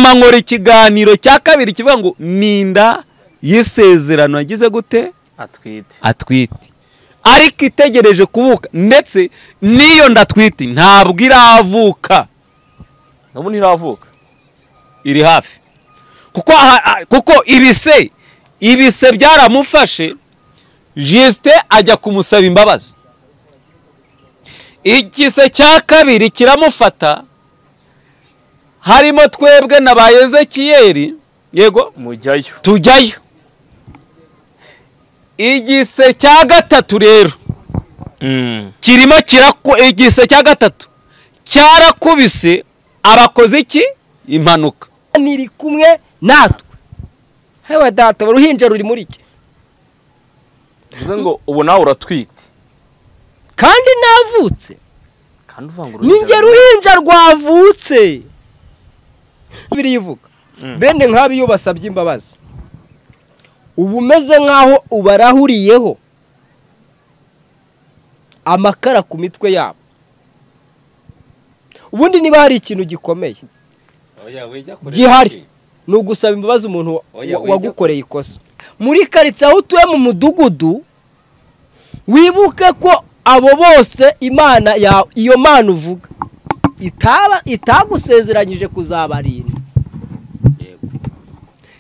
nyuma nkora ikiganiro cya kabiri kivuga ngo ninda y'isezerano yagize gute atwite ariko itegereje kuvuka ndetse niyo ndatwite ntabwo iravuka nabo ntiravuka iri hafi kuko ibise byaramufashe Juste ajya kumusaba imbabazi igise cya kabiri kiramufata harimo twebwe na ba Ezechiel yego mujyayo tujyayo igise cya gatatu rero kirimo igise cya gatatu cyarakubise abakoze iki impanuka niri kumwe natwe hewe data uruhinja ruri muri iki bivuze ngo ubu nawe uratwite kandi navutse kandi uvanga ninjye ruhinja rwavutse birivuga bene nkabi yo basabye imbabazi ubu meze nkaho ubarahuriyeho amakara ku mitwe yabo ubundi niba hari ikintu gikomeye gihari ni ugusaba imbabazi umuntu wagukoreye ikosa muri karitsiye aho utuye mu mudugudu wibuke ko abo bose imana iyo mana uvuga itagusezeranyije kuzabarinda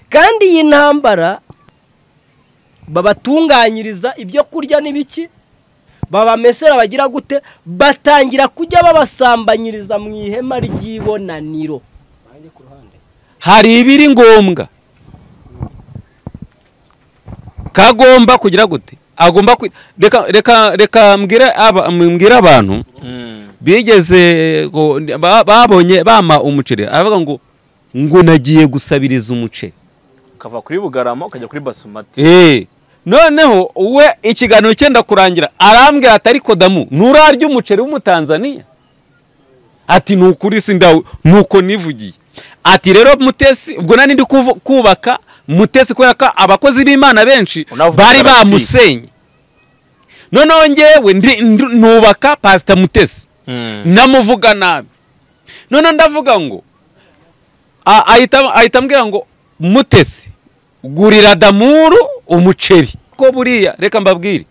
kandi iyi ntambara babatunganyiriza ibyo kurya n'ibiki babamesera bagira gute batangira kujya babasambanyiriza mu ihema ry'ibonaniro hari ibiri ngombwa kagomba kugira gute agomba reka mbwira abantu bigeze babonye bama umuceri avuga ngo nagiye gusabiriza umuceri ukava kuri Bugarama ukajya kuri Basumati noneho we ikiganiro cyenda kurangira arambwira ati ariko damu nurarya umuceri w'umutanzania ati nukuri sindawe nuko nivugiye ati rero mutesi ubwo nani ndi kubaka mutesi kubera ko abakozi b'Imana benshi bari bamusenye noneho ngewe nubaka Pastor Mutesi namuvuga nabi none ndavuga ngo ahita mbwira ngo Mutesi gurira Damuru umuceri ko buriya reka mbabwire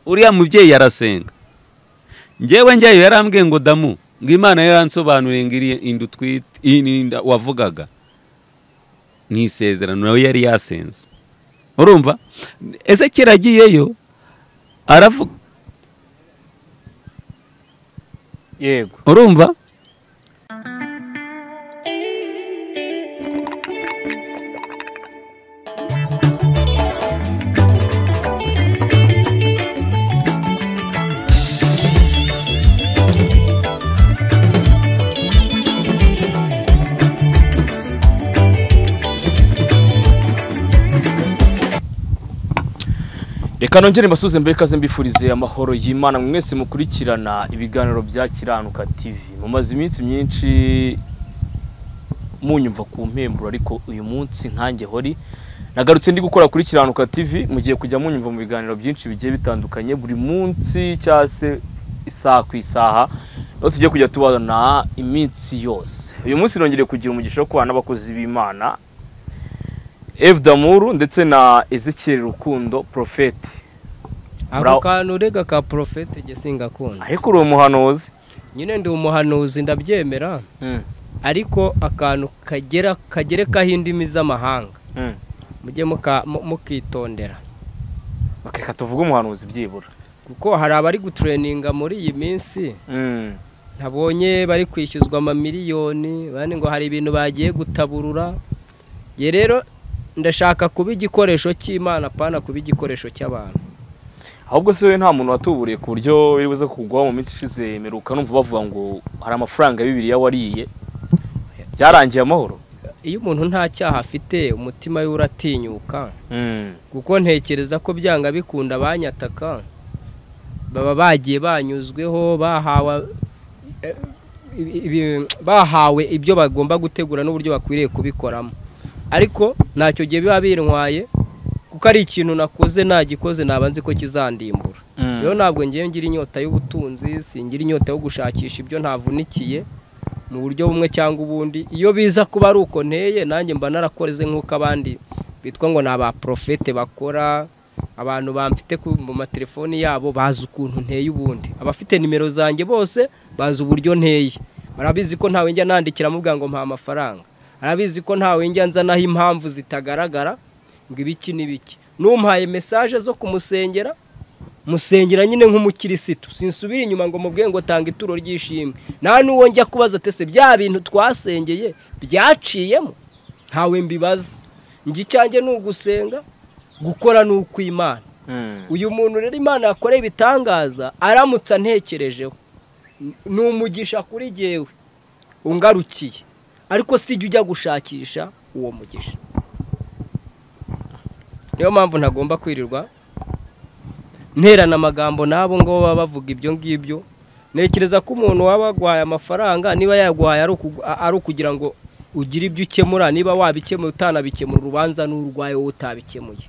uriya mubyeyi yarasenga ngewe njyayo yarambwiye ngo Damu ngo Imana yaransobanuriye ngiriye indi wavugaga n'isezerano nawe yari yasenze urumva Ezechiel agiyeyo aravuga yego urumva reka nongere mbasuze mbere kaze mbifurize amahoro y'Imana mwese mukurikirana ibiganiro bya Kiranuka TV mumaze iminsi myinshi munyumva ku mpemburo ariko uyu munsi nkanjye hori nagarutse ndi gukora kuri Kiranuka TV mugiye kujya munyumva mu biganiro byinshi bigiye bitandukanye buri munsi cyase isaha ku isaha no tujye kujya tubana iminsi yose uyu munsi nongere kugira umugisha wo kubana n'abakozi b'Imana Damuru ndetse na Ezechiel Rukundo Prophet ako kantu rega ka Prophet gesinga kunda ariko uri umuhanuzi nyine ndi umuhanuzi ndabyemera ariko akantu kagereka hindimi z'amahanga mujye mukitondera reka tuvuge umuhanuzi byibura kuko hari abari gutraininga muri iyi minsi ntabonye bari kwishyuzwa amamiliyoni bane ngo hari ibintu bagiye gutaburura ye rero ndashaka kuba igikoresho cy'Imana pana kuba igikoresho cy'abantu ahubwo se we nta muntu watuburiye ku buryo biribuze kugwa mu minsi ishize meruka numva bavuga ngo hari amafaranga y'Bibiliya wariye byarangiye amahoro iyo umuntu nta cyaha afite umutima we uratinyuka kuko ntekereza ko byanga bikunda banyataka baba bagiye banyuzweho bahawe ibyo bagomba gutegura n'uburyo bakwiriye kubikoramo ariko ntacyo giye biba bintwaye kuko ari ikintu nakoze nagikoze nabanze ko kizandimbura rero ntabwo ngiye ngira inyota y'ubutunzi singira inyota yo gushakisha ibyo ntavunikiye mu buryo bumwe cyangwa ubundi. Iyo biza kuba ari uko nteye nanjye mba narakoreze nk'uko abandi bitwa ngo ni abaprofete bakora, abantu bamfite mu matelefoni yabo bazi ukuntu nteye ubundi, abafite nimero zanjye bose bazi uburyo nteye, barabizi ko ntawe njya nandikira mubwira ngo mpa amafaranga, arabizi ko ntawe njya nzanaho impamvu zitagaragara ngo ibiki n'ibiki. Numpaye message zo kumusengera, musengera nyine nk'umukirisitu, sinsubira inyuma ngo mubwiye ngo tanga ituro ry'ishimwe. Nta nuwo njya kubaza tese bya bintu twasengeye byaciyemo, ntawe mbibaza. Ngi cyanjye n'ugusenga, gukora n'uko Imana. Uyu muntu rero Imana yakoreye ibitangaza aramutsa ntekerejeho, n'umugisha kuri jewe ungarukiye, ariko sijya ujya gushakisha uwo mugisha. Niyo mpamvu ntagomba kwirirwa nterana amagambo nabo ngo baba bavuga ibyo ngibyo. Nekereza ko umuntu waba agwaye amafaranga, niba yagwaye ari ukugira ngo ugire ibyo ukemura, niba wabikemuye utanabikemura, urubanza n'urwaye wowe utabikemuye,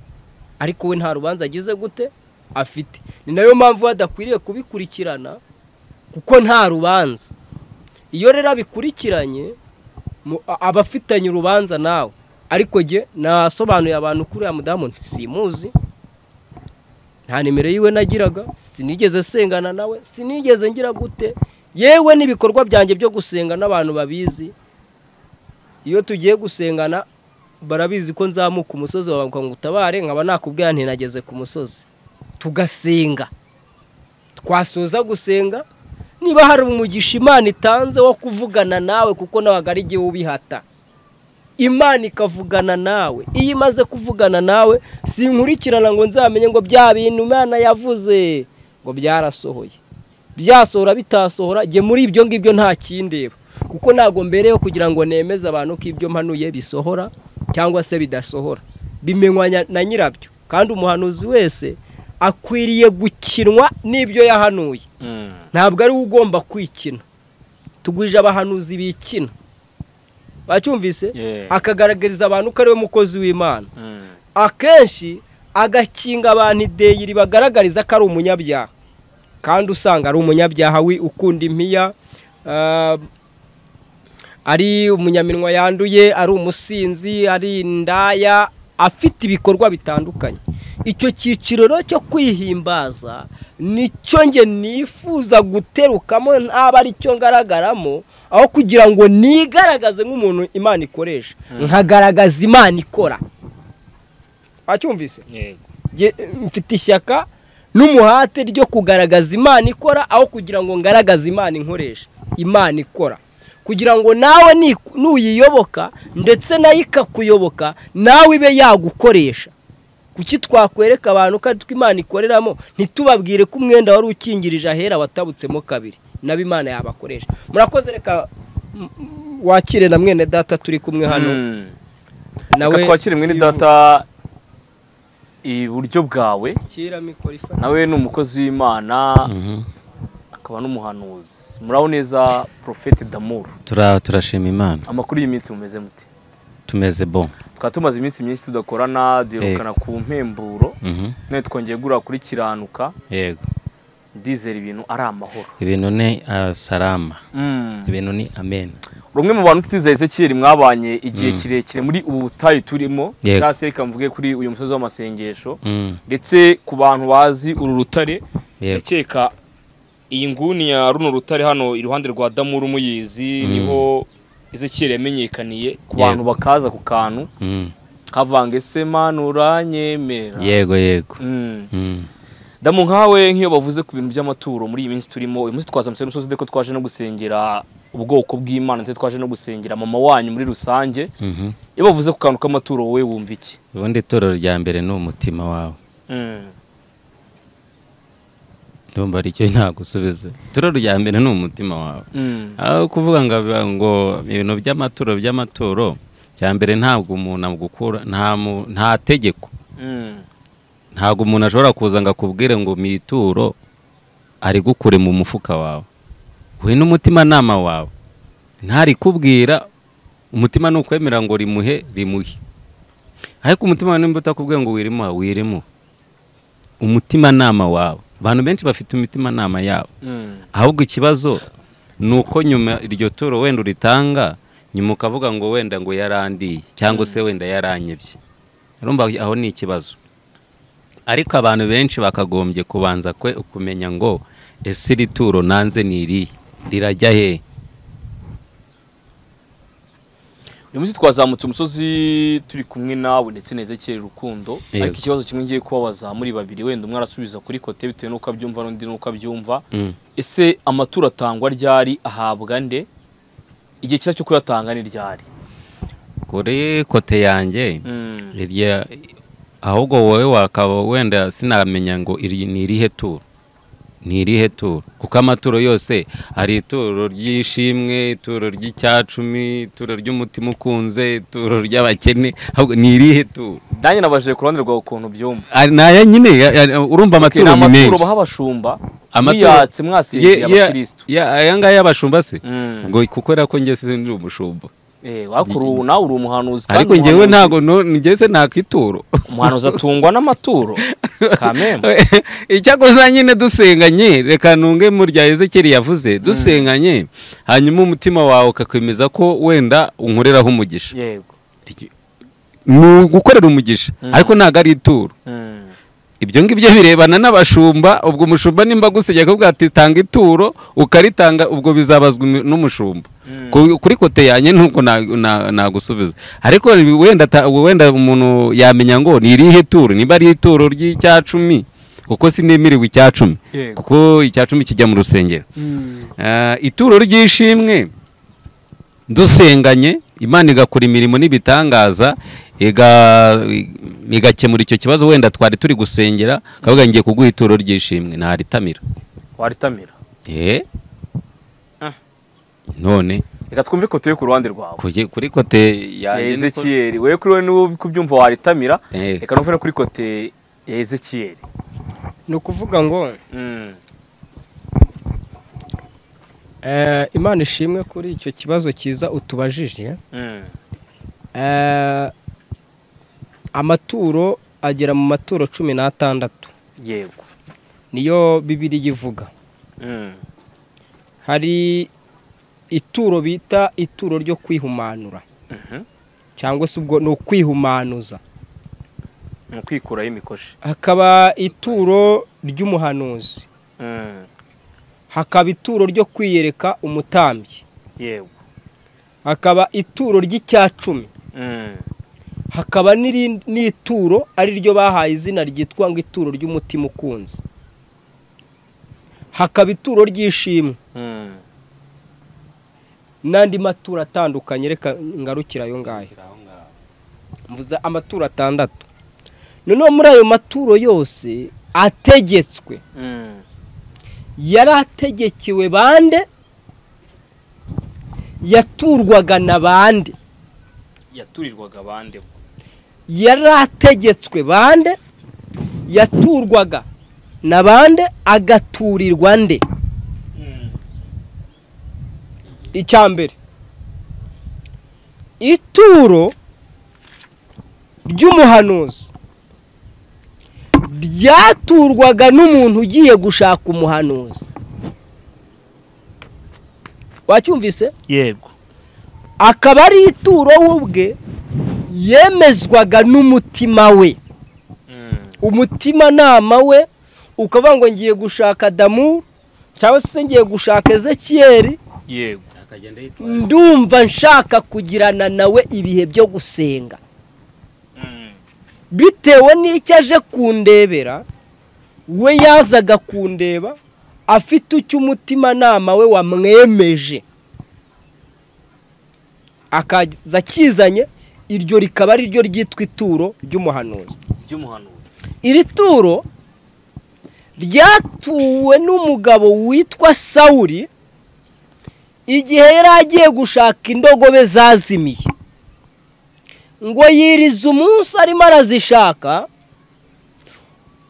ariko we nta rubanza agize gute afite. Ni nayo mpamvu badakwiriye kubikurikirana, kuko nta rubanza. Iyo rero abikurikiranye abafitanye urubanza nawe, ariko je nasobanuye abantu kuri ya mudamu simuzi, nta nimero yiwe nagiraga, sinigeze sengana nawe, sinigeze ngira gute, yewe n'ibikorwa byanjye byo gusenga n'abantu babizi. Iyo tugiye gusengana barabizi ko nzamuka umusozi wawe ngo utabare, nkaba nakubwira nti nageze ku musozi, tugasenga. Twasoza gusenga, niba hari umugisha Imana itanze wo kuvugana nawe, kuko nabaga ari gihe ubihata, Imana ikavugana nawe. Iyo imaze kuvugana nawe, sinkurikirana ngo nzamenye ngo bya bintu Imana yavuze ngo byarasohoye, byasohora bitasohora. Je muri ibyo ngibyo nta kindeba, kuko nago mbereyo kugira ngo nemeze abantu ko ibyo mpanuye bisohora cyangwa se bidasohora, bimenywa na nyirabyo. Kandi umuhanuzi wese akwiriye gukinwa n'ibyo yahanuye, ntabwo ari ugomba kwikina. Tugwije abahanuzi bikina, bacyumvise, akagaragariza abantu ko ari we mukozi w'Imana, akenshi agakinga abantu ideyiri bagaragariza ko ari umunyabyaha, kandi usanga ari umunyabyaha ukunda impiya, ari umunyaminwa yanduye, ari umusinzi, ari indaya, afite ibikorwa bitandukanye. Icyo cyiciro cyo kwihimbaza nicyo nge nifuza guterukamo, ntaba ari cyo ngaragaramo, aho kugira ngo nigaragaze nk'umuntu Imana ikoresha, nkagaragaza Imana ikora. Wacyumvise? Mfite ishyaka n'umuhate ryo kugaragaza Imana ikora, aho kugira ngo ngaragaze Imana inkoresha. Imana ikora kugira ngo nawe nuyiyoboka ndetse nayo ikakuyoboka, nawe ibe yagukoresha. Kuki twakwereka abantu ko Imana ikoreramo, ntitubabwire ko umwenda wari ukingirije ahera watabutsemo kabiri, nabo Imana yabakoresha. Murakoze, reka wakire na mwene data turi kumwe hano. Nawe twakire mwene data iburyo bwawe, nawe ni umukozi w'Imana, akaba n'umuhanuzi. Muraho neza Prophet Damuru? Turashima Imana. Amakuru y'iminsi mumeze muti? Tumeze bon. Tukaba tumaze iminsi myinshi tudakorana, duherukana ku mpemburo, none twongeye gura kuri kiranuka. Yego. Ndizera ibintu ari amahoro. Ibintu ni salama. Ibintu ni amen. Rumwe mu bantu tuzeye Ezechiel mwabanye igihe kirekire muri ubu butayu turimo, cyase reka mvuge kuri uyu musozi w'amasengesho, ndetse ku bantu bazi uru rutare, yakeka iyi nguni ya runo rutare hano iruhande rwa Damuru muyizi, niho Ezechiel yamenyekaniye ku bantu bakaza ku kantu kavange se Mana uranyemera. Yego. Damu nkawe nk'iyo bavuze ku bintu by'amaturo muri iyi minsi turimo, uyu munsi twazamutse n'umusozi deko twaje no gusengera ubwoko bw'Imana, ndetse twaje no gusengera mama wanyu muri rusange. Iyo bavuze ku kantu k'amaturo wowe wumva iki? Ubundi itorero rya mbere ni umutima wawe. Ndumva ari cyo ntagusubiza. Itorero rya mbere ni umutima wawe. Aho kuvuga ngo ibintu by'amaturo cya mbere ntabwo umuntu agukura, nta tegeko. Ntabwo umuntu ashobora kuza ngo akubwire ngo mituro ari gukure mu mufuka wawe. We n'umutima nama wawe ntari kubwira, umutima nukwemera ngo rimuhe. Ariko umutima nimba utakubwiye ngo wirimo, umutima nama wawe. Abantu benshi bafite umutima nama yabo, ahubwo ikibazo nuko nyuma iryo turo wenda uritanga nyuma ukavuga ngo wenda ngo yarandiye cyangwa se wenda yaranyebye, urumva aho ni ikibazo. Ariko abantu benshi bakagombye kubanza kumenya ngo ese iri turo nanze ni iri rirajya he. uyu munsi twazamutse umusozi turi kumwe nawe ndetse na Ezechiel Rukundo, ariko ikibazo kimwe ngiye kubabaza muri babiri, wenda umwe arasubiza kuri kote bitewe n'uko abyumva n'undi n'uko abyumva. Ese amaturo atangwa ryari, ahabwa nde, igihe cyiza cyo kuyatanga ni ryari? Kuri kote yanjye irya ahubwo wowe wakaba wenda sinamenya ngo iri ni irihe turo, ni irihe turo, kuko amaturo yose hari ituro ry'ishimwe, ituro ry'icyacumi, ituro ry'umutima ukunze, ituro ry'abakene, ahubwo ni irihe turo? Danye nabaje ku ruhande rwawe ukuntu byumva. Naya nyine urumva amaturo ni menshi. Amaturo baha abashumba yatse mwasiriye abakristo. Aya ngaya y'abashumba se ngo kuko rako ngiye sinzi umushumba. Wakuru nawe uri umuhanuzi, ariko ngewe ntago nigeze nakituro. Umuhanuzi atungwa n'amaturo kameme. Icyakoza nyine dusenganye, reka nunge mu rya Ezechiel yavuze, dusenganye hanyuma umutima wawe ukakwemeza ko wenda unkoreraho umugisha. Yego. Gukorera umugisha ariko ntago ari ituro. Ibyo ngibyo birebana n'abashumba. Ubwo umushumba nimba gusegeka ko ati tanga ituro ukaritanga, ubwo bizabazwa n'umushumba. Kuri kote yanye nuko nagusubiza. Ariko wenda umuntu yamenya ngo ni irihe turo, niba ari ituro ry'icyacumi, kuko sinemiriwe icyacumi, kuko icyacumi kijya mu rusengero. Ituro ry'ishimwe dusenganye, Imana igakora imirimo n'ibitangaza, igakemura icyo kibazo wenda twari turi gusengera, kavuga ngiye kuguha ituro ry'ishimwe, ntaritamira. Waritamira? None reka twumve kote yo ku ruhande rwawe. Kuri kote ya Ezechiel, wewe kuri we n'ubu kubyumva waritamira, reka numve no kuri kote ya Ezechiel. Ni ukuvuga ngo Imana ishimwe kuri icyo kibazo cyiza utubajije. Amaturo agera mu maturo 16. Yego. Niyo Bibiliya ivuga. Hari ituro bita ituro ryo kwihumanura, cyangwa se ubwo no kwihumanuza, no kwikuraho imikoshi. Hakaba ituro ry'umuhanuzi, hakaba ituro ryo kwiyereka umutambyi, yego, hakaba ituro ry'icyacumi, hakaba n'ituro ari ryo bahaye izina ryitwa ngo ituro ry'umutima ukunze, hakaba ituro ry'ishimwe, n'andi maturo atandukanye. Reka ngarukira ayo ngayo, mvuze amaturo 6. Noneho muri ayo maturo yose ategetswe, yari ategekewe bande, yaturwaga na bande, yaturirwaga bande, yari ategetswe bande, yaturwaga na bande, agaturirwa nde. Icyambere, ituro ry'umuhanuzi ryaturwaga n'umuntu ugiye gushaka umuhanuzi. Wacyumvise? Yego. Akaba ari ituro ubwe yemezwaga n'umutima we, umutima nama we ukavuga ngo ngiye gushaka Damu cyangwa se ngiye gushaka Ezechiel. Yego. Ndumva nshaka kugirana nawe ibihe byo gusenga, bitewe n'icyo aje kundebera. We yazaga kundeba afite icyo umutima nama we wamwemeje, akaza kizanye, iryo rikaba ari ryo ryitwa ituro ry'umuhanuzi. Iri turo ryatuwe n'umugabo witwa Sawuli igihe yari agiye gushaka indogobe zazimiye, ngo yirize umunsi arimo arazishaka.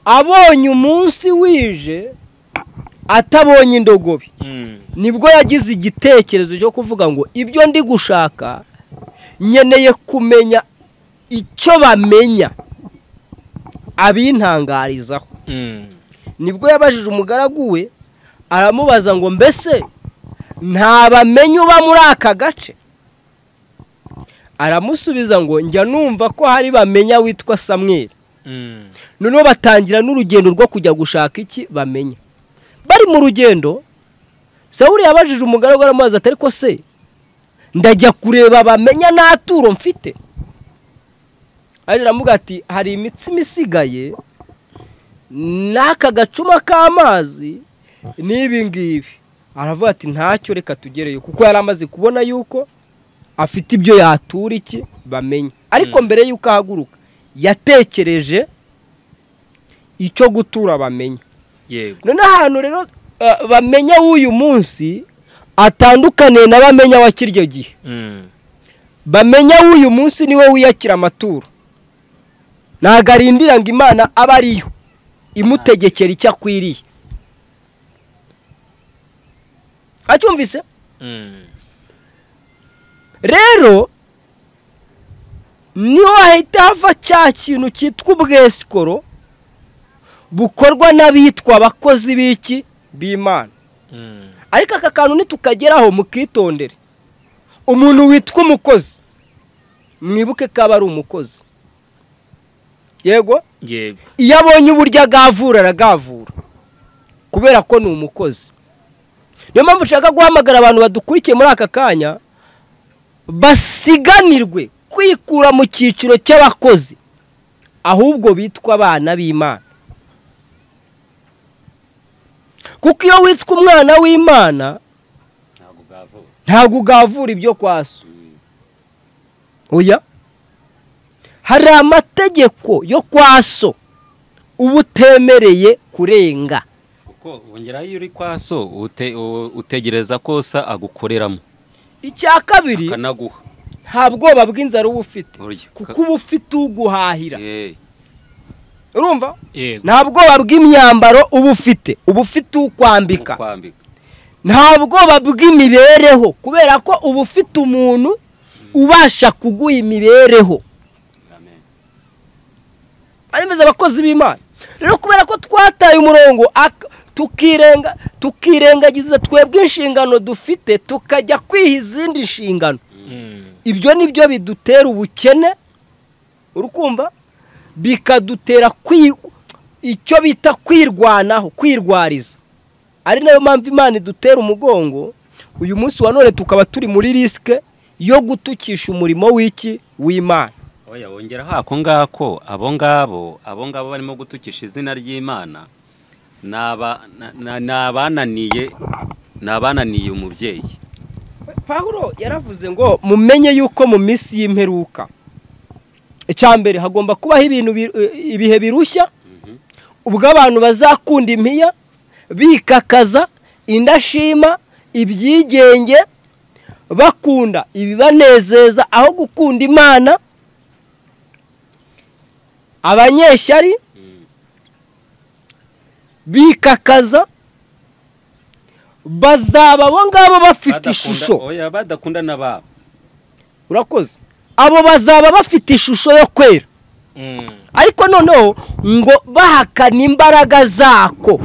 Abonye umunsi wije atabonye indogobe, nibwo yagize igitekerezo cyo kuvuga ngo ibyo ndi gushaka nkeneye kumenya icyo bamenya nta bamenya uba muri aka gace. Aramusubiza ngo njya numva ko hari bamenya witwa Samweli. Noneho batangira n'urugendo rwo kujya gushaka iki bamenya. Bari mu rugendo, Sawuli yabajije umugaragu aramubaza ati ariko se ndajya kureba bamenya nta turo mfite? Aramuga ati hari imitsima isigaye n'aka gacuma k'amazi n'ibi ngibi. Aravuga ati ntacyo, reka tugereyo, kuko yari amaze kubona yuko afite ibyo yatura iki bamenya. Ariko mbere yuko ahaguruka yatekereje icyo gutura bamenya. Yego. None ahantu rero bamenya w'uyu munsi atandukaniye na bamenya wa kiryo gihe. Bamenya w'uyu munsi niwe wiyakira amaturo, ntago arindira ngo Imana aba ariyo imutegekera icyo akwiriye. Acyumvise? Rero niho hahita hava cya kintu cyitwa ubwesikoro bukorwa n'abitwa abakozi b'iki b'Imana. Ariko aka kantu nitukageraho mukitondere. Umuntu witwa umukozi, mwibuke ko aba ari umukozi. Yego? Yego. Iyo abonye uburyo agavura aragavura, kubera ko ni umukozi. Niyo mpamvu ushaka guhamagara abantu badukurikiye muri aka kanya basiganirwe kwikura mu cyiciro cy'abakozi, ahubwo bitwa abana b'Imana. Kuko iyo witwa umwana w'Imana ntabwo ugavura ibyo kwa so. Oya, hari amategeko yo kwa so uba utemereye kurenga. Kuko wongeraho iyo uri kwa so utegereza ko sa agukoreramo. Icya kabiri, akanaguha. nta bwoba bw'inzara uba ufite, kuko uba ufite uguhahira. Urumva? Nta bwoba bw'imyambaro uba ufite ukwambika. Nta bwoba bw'imibereho, kubera ko uba ufite umuntu ubasha kuguha imibereho. Abemeza abakozi b'Imana rero, kubera ko twataye umurongo tukirengagiza twebwe inshingano dufite, tukajya kwiha izindi nshingano. Ibyo nibyo bidutera ubukene, urukumva, bikadutera icyo bita kwirwanaho, kwirwariza. Ari nayo mpamvu Imana idutera umugongo uyu munsi wa none, tukaba turi muri riske yo gutukisha umurimo w'iki w'Imana. Oya, wongera hako ngako abo ngabo barimo gutukisha izina ry'Imana nabananiye umubyeyi. Pawulo yaravuze ngo mumenye yuko mu minsi y'imperuka icyambere hagomba kubaho ibihe birushya, ubwo abantu bazakunda impiya, bikakaza, indashima, ibyigenge, bakunda ibibanezeza aho gukunda Imana, abanyeshyari, bikakaza, bazaba abo ngabo bafite ishusho. Oya, badakunda nababo. Urakoze. Abo bazaba bafite ishusho yo kwera, ariko noneho ngo bahakana imbaraga zako.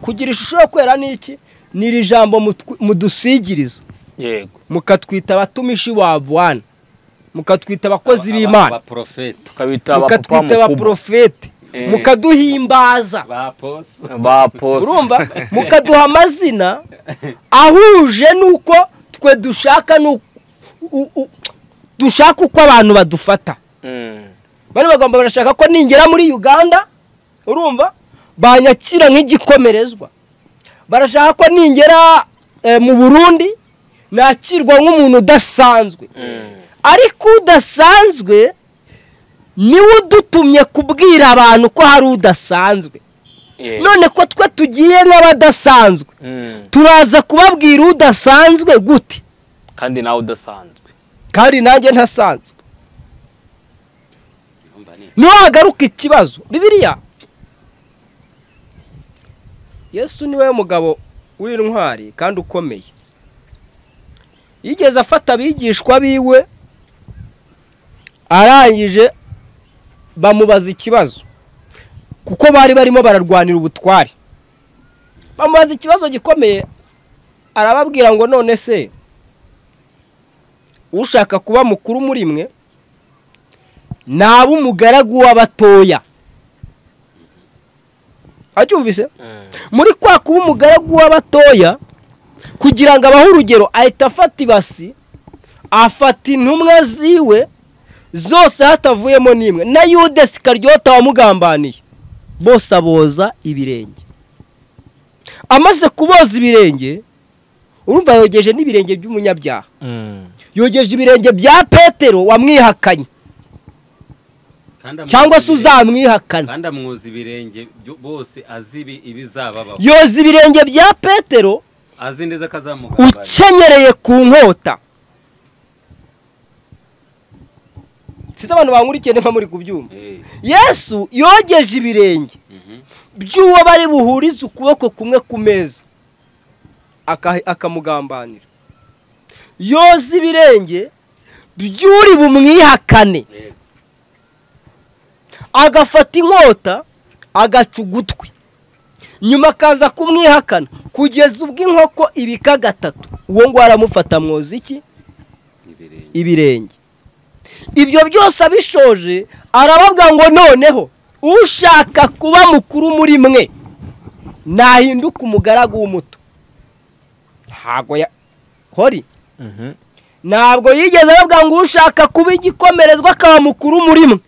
Kugira ishusho yo kwera ni iki? Ni iri jambo mudusigiriza. Yego. Mukatwita abatumishi wa Bwana, mukatwita abakozi b'Imana, mukatwita abaprofeti, mukaduhimbaza, urumva, mukaduha amazina ahuje nuko twe dushaka uko abantu badufata. Bari bagomba barashaka ko ningera muri Uganda, urumva, banyakira nk'igikomerezwa. Barashaka ko ningera mu Burundi nakirwa nk'umuntu udasanzwe. Ariko udasanzwe niwe udutumye kubwira abantu ko hari udasanzwe. None ko twe tugiye nk'abadasanzwe, turaza kubabwira udasanzwe gute? Kandi nawe udasanzwe, kandi nanjye ntasanzwe. Niho hagaruka ikibazo. Bibiliya, Yesu niwe mugabo w'intwari kandi ukomeye. Yigeze afata abigishwa biwe, arangije bamubaza ikibazo, kuko bari barimo bararwanira ubutwari. Bamubaza ikibazo gikomeye, arababwira ngo none se ushaka kuba mukuru muri mwe naba umugaragu w'abatoya. Acyumvise? Muri kwa kuba umugaragu w'abatoya kugira ngo abaho urugero ahita afata ibasi afata intumwa ziwe zose hatavuyemo n'imwe na Yuda Iskariyota wamugambaniye bose aboza ibirenge. Amaze kuboza ibirenge urumva yogeje n'ibirenge by'umunyabyaha. Yogeje ibirenge bya Petero wamwihakanye cyangwa se uzamwihakana. Kandi amwoza ibirenge bose azibi ibizababaho. Yoza ibirenge bya Petero azi neza kazamugambaniye ukenyereye ku nkota. Sita abantu bankurikiye nka muri kubyumva. Yesu yogeje ibirenge by'uwo bari buhurize ukuboko kumwe ku meza akamugambanira. Yoza ibirenge by'uri bumwihakane agafata inkota agaca ugutwi nyuma akaza kumwihakana kugeza ubwo inkoko ibika gatatu. Uwo ngo aramufata mwoza iki? Ibirenge. Ibyo byose abishoje arababwa ngo noneho ushaka kuba mukuru muri mwe nahinduka umugaragu w'umuto. Ntabwo hori ntabwo yigeze ababwa ngo ushaka kuba igikomerezwa akaba mukuru muri mwe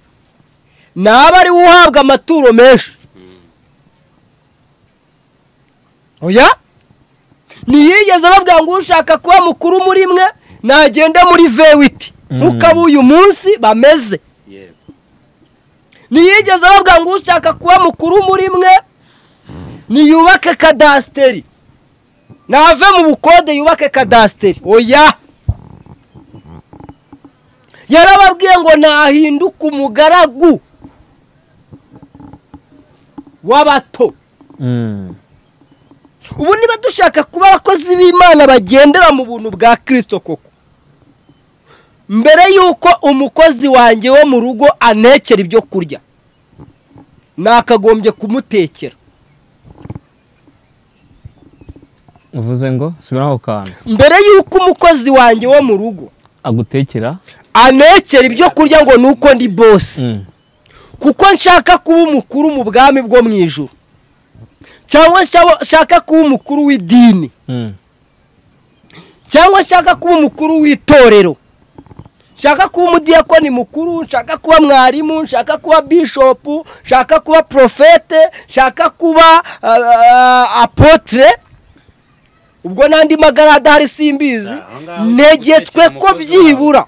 naba ari uhabwa amaturo menshi. Oya ntiyigeze ababwa ngo ushaka kuba mukuru muri mwe nagende muri vewiti nk'uko uyu munsi bameze. Ntiyigeze ababwa ngo ushaka kuba mukuru muri mwe niyubake kadasiteri nave mu bukode yubake kadasiteri. Oya yarababwiye ngo nahinduka umugaragu w'abato. Ubu niba dushaka kuba abakozi b'Imana bagendera mu buntu bwa Kristo koko mbere yuko umukozi wanjye wo mu rugo antekera ibyo kurya nakagombye kumutekera. uvuze ngo subiraho kana mbere yuko umukozi wanjye wo mu rugo agutekera antekera ibyo kurya ngo nuko ndi boss kuko nshaka kuba umukuru mu bwami bwo mu ijuru cyangwa nshaka kuba umukuru w'idini cyangwa nshaka kuba umukuru w'itorero nshaka kuba umudiyakoni mukuru nshaka kuba mwarimu nshaka kuba bishop nshaka kuba profete nshaka kuba apotre ubwo nandi magarada hari simbizi negetswe ko byibura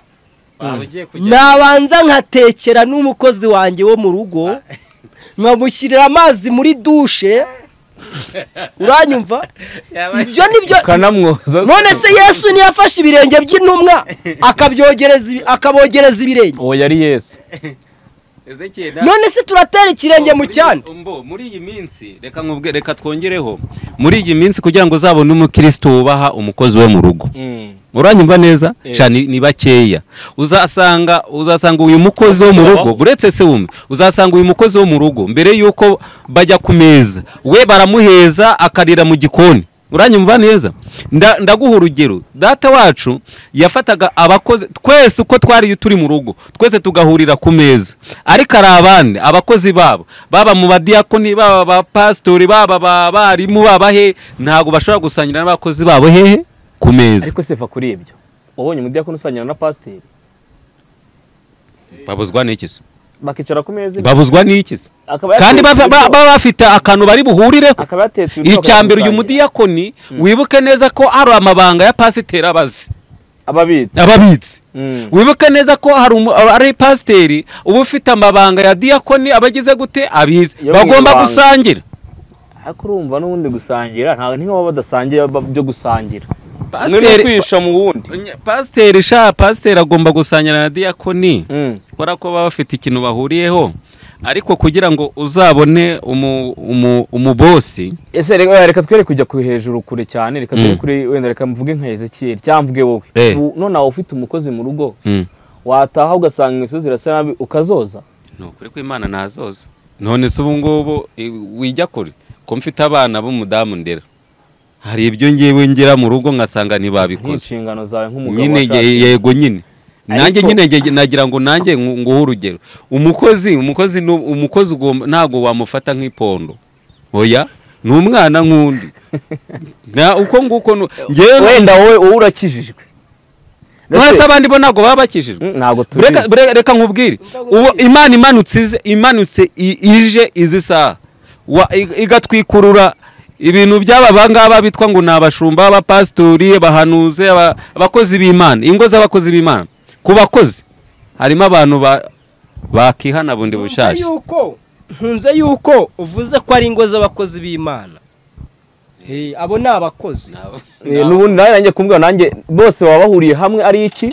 nabanza nkatekera n'umukozi wanjye wo mu rugo nkamushyirira amazi muri dushe. Uranyumva? Ibyo nibyo kanamwoza. None se Yesu ntiyafashe ibirenge by'intumwa akabogereza ibirenge? Uwo yari Yesu. None se turatera ikirenge mu cyane? Muri iyi minsi reka twongereho muri iyi minsi kugira ngo uzabone umukristo wubaha umukozi we mu rugo. Uranyumva neza? Cyane ni bakeya. Uzasanga uyu mukozi wo mu rugo buretse se wumwe. Uzasanga uyu mukozi wo mu rugo mbere yuko bajya ku meza we baramuheza akarira mu gikoni. Uranyumva neza? Ndaguha urugero. Data wacu yafataga abakozi twese uko twari turi mu rugo twese tugahurira ku meza. Ariko arabane abakozi baba mu badiyakoni baba ba pastori baba barimu baba he ntago bashobora gusangira n'abakozi babo hehe ku meza. Ariko sefa kuri ibyo ubonye umudiyakoni usangira na pastori babuzwa n'iki? Bakicara ku meza babuzwa n'iki? Kandi baba bafite akantu bari buhurire. Icyambere uyu mudiyakoni wibuke neza ko ari amabanga ya pasiteri abazi ababitsi. Wibuke neza ko ari pasiteri uba ufite amabanga ya diyakoni abagize gute abizi bagomba gusangira. Ariko urumva n'ubundi gusangira ntabwo niho badasangiye byo gusangira. Pasiteri kwisha mu wundi. Pasiteri agomba gusangira na diyakoni. Kora ko baba bafite ikintu bahuriyeho. Ariko kugira ngo uzabone umubosi ese reka twere kujya ku hejuru kure cyane reka turi kuri wenda reka mvuge nka Ezechiel cyamvuge wowe none aho ufite umukozi mu rugo wataha ugasanga imisozi irasa nabi ukazoza. No kuri ko Imana nazoza. None se ubu ngubu wijya kuri ko mfite abana b'umudamu ndera hari ibyo ngewe ngera mu rugo ngasanga ntibabikoze inshingano zawe nk'umugabo nyine yego nyine nanjye nyine nagira ngo nanjye nguhe urugero umukozi ugomba ntabwo wamufata nk'ipondo oya ni umwana nk'undi uko nguko wenda wowe urakijijwe mwese abandi bo ntabwo baba bakijijwe reka nkubwire uwo imana imanutse ije izi saha igatwikurura ibintu by'aba bangaba bitwa ngo ni abashumba abapasitori abahanuzi abakozi b'imana ingo z'abakozi b'imana ku bakozi harimo abantu bakihana bundi bushaje ntunze yuko uvuze ko ari ingo z'abakozi b'imana abo ni abakozi n'ubundi nanjye kumbwira nanjye bose baba bahuriye hamwe ari iki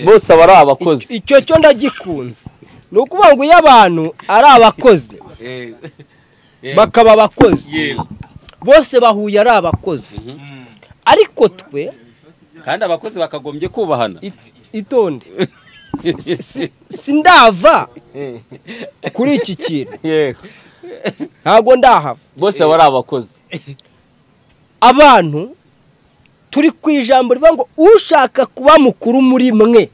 bose aba ari abakozi icyo cyo ndagikunze ni ukuvuga ngo iyo abantu ari abakozi bakaba abakozi bose bahuye ari abakozi ariko twe kandi abakozi bakagombye kubahana itonde sindava kuri iki kintu ntabwo ndahava bose baba ari abakozi abantu turi ku ijambo rivuga ngo ushaka kuba mukuru muri mwe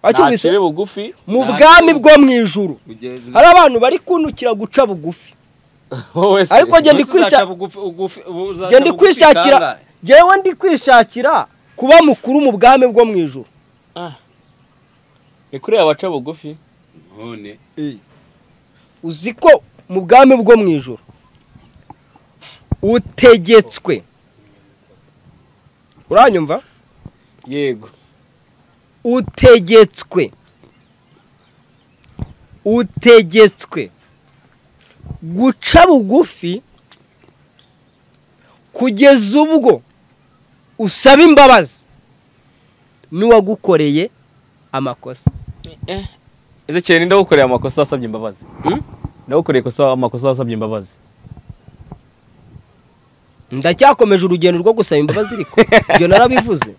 ntacire bugufi mu bwami bwo mu ijuru hari abantu bari kunukira guca bugufi ariko ndi kwishakira kuba mukuru mu bwami bwo mu ijuru ni kuri abaca bugufi none uzi ko mu bwami bwo mu ijuru utegetswe uranyumva yego utegetswe guca bugufi kugeza ubwo usaba imbabazi n'uwagukoreye amakosa Ezechiel ninde wagukoreye amakosa wasabye imbabazi ndagukoreye amakosa wasabye imbabazi ndacyakomeje urugendo rwo gusaba imbabazi ariko ibyo narabivuze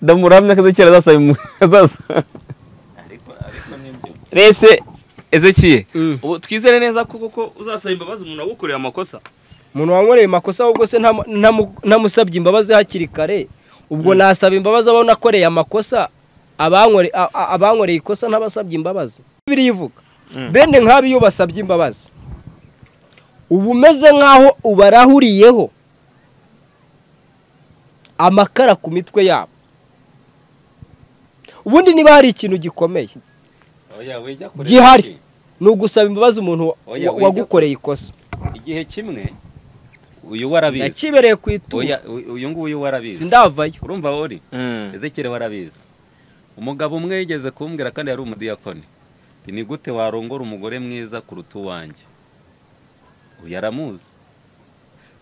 ndamuramya ko Ezechiel azasaba rese Ezechiel ubu twizere neza ko uzasaba imbabazi umuntu wagukoreye amakosa umuntu wankoreye amakosa ahubwo se ntamusabye imbabazi hakiri kare ubwo nasaba imbabazi abo nakoreye amakosa abankoreye ikosa ntabasabye imbabazi birivuga bene nk'abi iyo basabye imbabazi uba umeze nk'aho ubarahuriyeho amakara ku mitwe yabo ubundi niba hari ikintu gikomeye gihari ni ugusaba imbabazi umuntu wagukoreye ikosa igihe kimwe uyu warabizi yakibereye ku ituru uyu nguyu warabizi sindavayo urumva wori Ezechiel warabizi umugabo umwe yigeze kumbwira kandi yari umudiyakoni ni gute warongora umugore mwiza kuruta uwanjye uyu aramuzi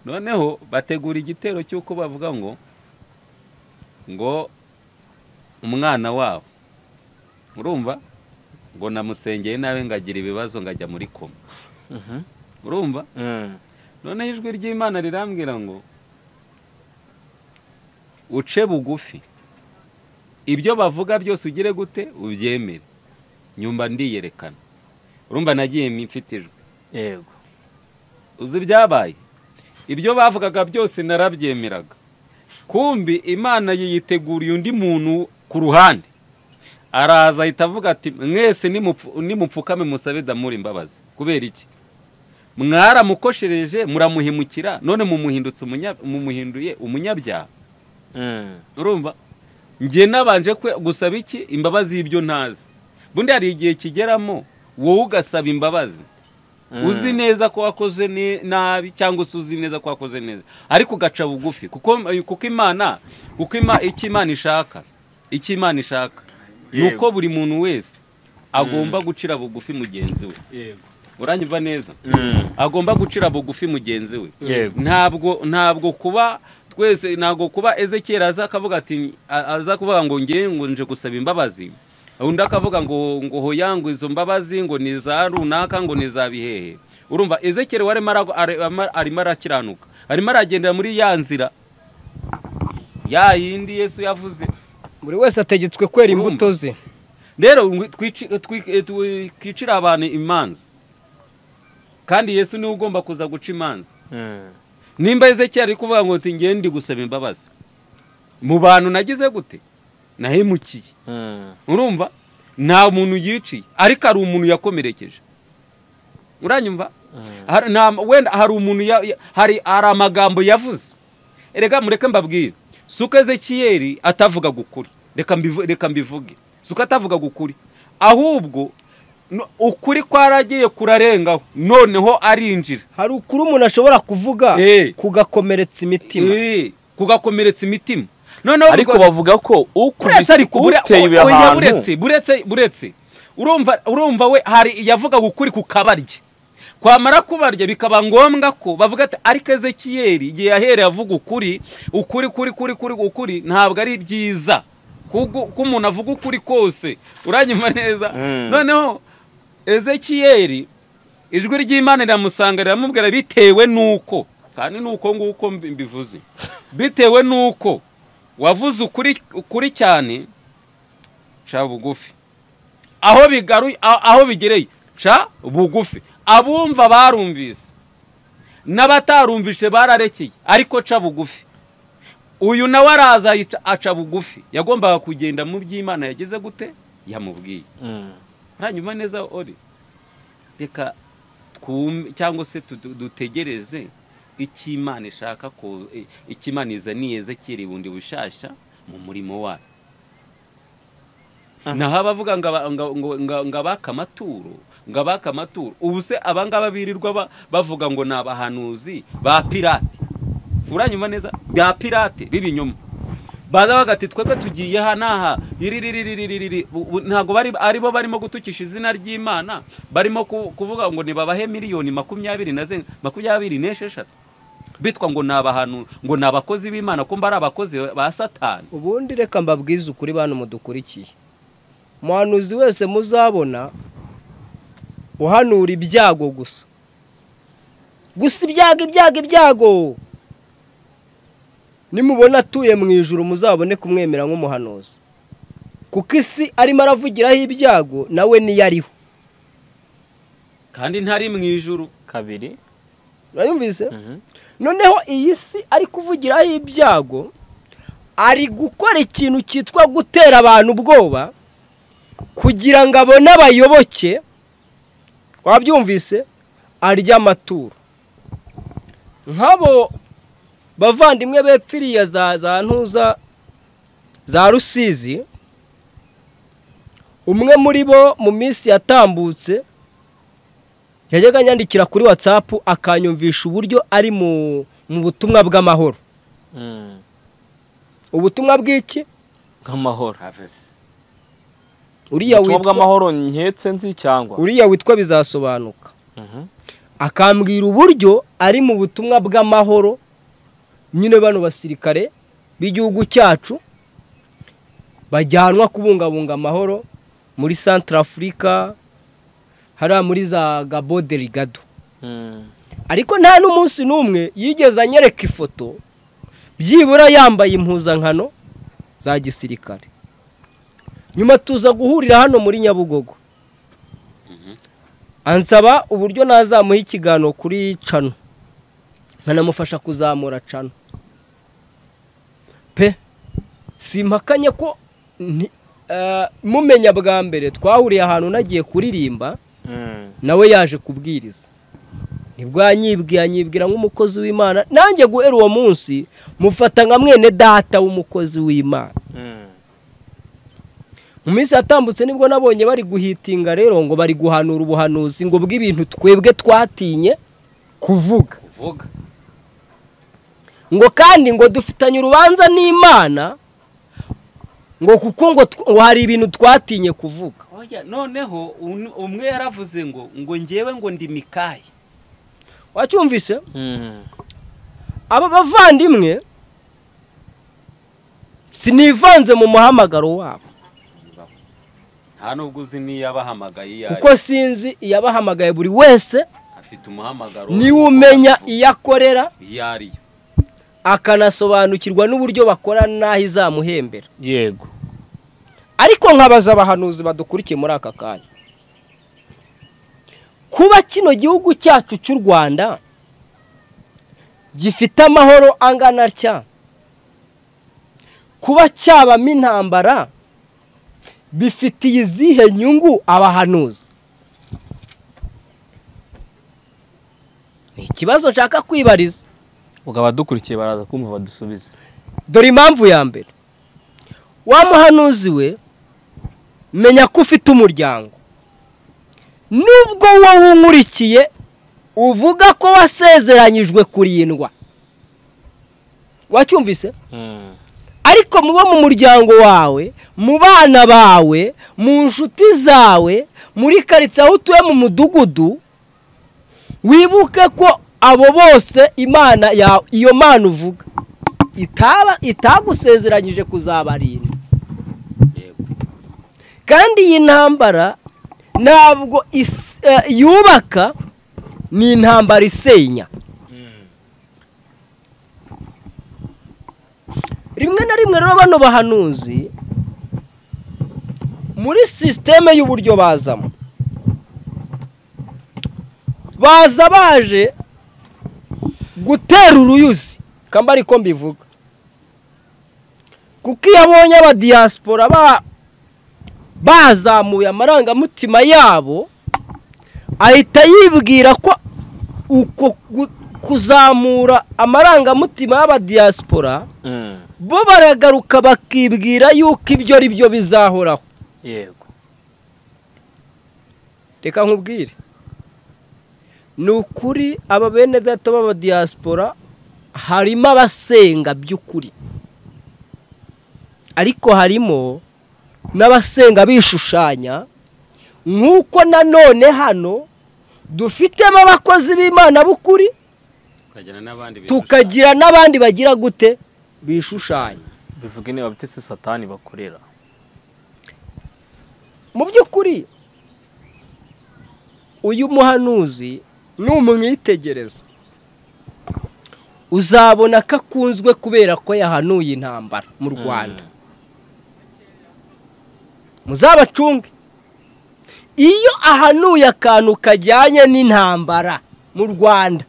noneho bategura igitero cy'uko bavuga ngo umwana wabo urumva ngo namusengeye nawe ngagira ibibazo ngajya muri koma urumva noneho ijwi ry'Imana rirambwira ngo uce bugufi ibyo bavuga byose ugire gute ubyemere nyumba ndiyerekana urumva nagiye mfite ijwi yego uzi byabaye ibyo bavugaga byose narabyemeraga kumbi Imana yiteguriye undi muntu ku ruhande araza ahita avuga ati mwese nimupfukame musabe Damuru imbabazi kubera iki mwaramukoshereje muramuhemukira none mumuhinduye umunyabyaha urumva ngiye nabanje gusaba iki imbabazi y'ibyo ntazi bundi hari igihe kigeramo wowe ugasaba imbabazi uzi neza ko wakoze nabi cyangwa se uzi neza ko wakoze neza ariko ugaca bugufi kuko Imana icyo Imana ishaka nuko buri muntu wese agomba gucira bugufi mugenzi we uranyumva neza agomba gucira bugufi mugenzi we ntabwo kuba twese ntabwo kuba Ezechiel azakavuga ati azakuvuga ngo nje gusaba imbabazi undi akavuga ngo hoyango izo mbabazi ngo ni za runaka ngo ni za bihehe urumva Ezechiel arimo arakiranuka arimo aragendera muri ya nzira ya yindi Yesu yavuze buri wese ategetswe kwera imbuto ze rero twicira abantu imanza kandi Yesu niwe ugomba kuza guca imanza. Nimba Ezechiel ari kuvuga ngo ati ngiye ndi gusaba imbabazi mu bantu nagize gute nahemukiye, urumva nta muntu yiciye ariko ari umuntu yakomerekeje, uranyumva? Wenda hari umuntu hari amagambo yavuze. Erega mureke mbabwire, suko Ezechiel atavuga gukuri, reka mbivuge, suko atavuga gukuri, ahubwo ukuri kwaragiye kurarengaho, noneho arinjira. Hari ukuri umuntu ashobora kuvuga kugakomeretsa imitima, kugakomeretsa imitima. Noneho ariko bavuga ko ukubise uteye ahantu buretse urumva we hari yavuga gukuri kukabarye, kwamara kubarya bikaba ngombwa ko bavuga ati ariko Ezechiel igihe yahereye avuga ukuri ntabwo ari byiza ko umuntu avuga ukuri kose, uranyuma neza. Noneho Ezechiel ijwi ry'Imana riramusanga riramubwira bitewe nuko, kandi nuko nguko mbivuze, bitewe nuko wavuze ukuri cyane ca bugufi, aho bigereye ca bugufi. Abumva barumvise n'abatarumvishe bararekeye, ariko ca bugufi. Uyu nawe araza aca bugufi, yagombaga kugenda mu by'Imana yageze gute yamubwiye. Hanyuma neza ori reka cyangwa se dutegereze icy'Imana ishaka ko icy'Imana izaniye Ezechiel bundi bushasha mu murimo wayo. Naho abavuga ngo abaka amaturo, ubu se abangaba birirwa bavuga ngo ni abahanuzi ba pirate, uranyuma neza, ba pirate b'ibinyoma. Baza bagati twebwe tugiye n'aha ntago aribo barimo gutukisha izina ry'Imana, barimo kuvuga ngo nibabahe miliyoni 26 bitwa ngo nabahanu ngo nabakozi b'Imana, ko mbari abakozi ba Satani. Ubundi reka mbabwiza ukuri bantu mudukurikiye, muhanuzi wese muzabona uhanura ibyago gusa ibyago, nimubona atuye mu ijuru muzabone kumwemera nk'umuhanuzi, kuko isi arimo aravugiraho ibyago nawe niyo ariho, kandi ntari mu ijuru kabiri. urayumvise? Noneho iyi si ari kuvugiraho ibyago, ari gukora ikintu cyitwa gutera abantu ubwoba kugira ngo abone abayoboke, wabyumvise, arya amaturo. Nk'abo bavandimwe bepfiriya za ntuza za Rusizi, umwe muri bo mu minsi yatambutse yajyaga nyandikira kuri WhatsApp akanyumvisha uburyo ari mu butumwa bw'amahoro. Ubutumwa bw'iki? Bw'amahoro. Uriya witwa bw'amahoro nketse nzi cyangwa uriya witwa bizasobanuka. Akambwira uburyo ari mu butumwa bw'amahoro, nyine bano basirikare b'igihugu cyacu bajyanwa kubungabunga amahoro muri Central Africa, hariya muri za Gabo Deligado. Ariko nta n'umunsi n'umwe yigeze anyereka ifoto byibura yambaye impuzankano za gisirikare. Nyuma tuza guhurira hano muri Nyabugogo, ansaba uburyo nazamuha ikiganiro kuri cano, nkanamufasha kuzamura cano pe. Simpakanye ko mumenya bwa mbere twahuriye ahantu nagiye kuririmba, nawe yaje kubwiriza, nibwo anyibwira nk'umukozi w'Imana, nanjye guhera uwo munsi mufata nka mwene data w'umukozi w'Imana. Mu minsi yatambutse nibwo nabonye bari guhitinga rero ngo bari guhanura ubuhanuzi ngo bw'ibintu twebwe twatinye kuvuga, ngo kandi ngo dufitanye urubanza n'Imana, ngo kuko ngo hari ibintu twatinye kuvuga. Noneho umwe yaravuze ngo ngewe ngo ndi Mikayi. Wacyumvise? Aba bavandimwe sinivanze mu muhamagaro wabo, nta nubwo uzi niyabahamagaye, kuko sinzi iyabahamagaye. Buri wese afite umuhamagaro, niwe umenya iyakorera yari akanasobanukirwa n'uburyo bakora naho izamuhembera. Yego. Ariko nkabaza abahanuzi badukurikiye muri aka kanya, kuba kino gihugu cyacu cy'u Rwanda gifite amahoro angana atya, kuba cyabamo intambara bifitiye izihe nyungu abahanuzi? Ni ikibazo nshaka kwibariza. ubwo abadukurikiye baraza kumva badusubize. Dore impamvu ya mbere, wa muhanuzi we menya ko ufite umuryango, nubwo wowe unkurikiye uvuga ko wasezeranyijwe kurindwa, wacyumvise? Ariko muba mu muryango wawe, mu bana bawe, mu nshuti zawe, muri karitsiye aho utuye mu mudugudu, wibuke ko abo bose Imana iyo Mana uvuga itagusezeranyije kuzabarinda. Kandi iyi ntambara ntabwo yubaka, ni intambara isenya. Rimwe na rimwe rero bano bahanuzi muri sisiteme y'uburyo bazamo, baza baje gutera uruyuzi, kamba ariko mbivuga, kuko iyo abonye abadiyasipora bazamuye amarangamutima yabo, ahita yibwira ko uko kuzamura amarangamutima y'abadiyasipora bo baragaruka bakibwira yuko ibyo ari byo bizahoraho. Yego, reka nkubwire, ni ukuri aba bene data b'abadiyasipora harimo abasenga by'ukuri, ariko harimo n'abasenga bishushanya, nk'uko nanone hano dufitemo abakozi b'Imana b'ukuri, tukagira n'abandi bagira gute bishushanya. bivuga niba bitetse satani bakorera. Mu by'ukuri uyu muhanuzi numwitegereza uzabona ko akunzwe kubera ko yahanuye intambara mu Rwanda. Muzabacunge, iyo ahanuye akantu kajyanye n'intambara mu Rwanda,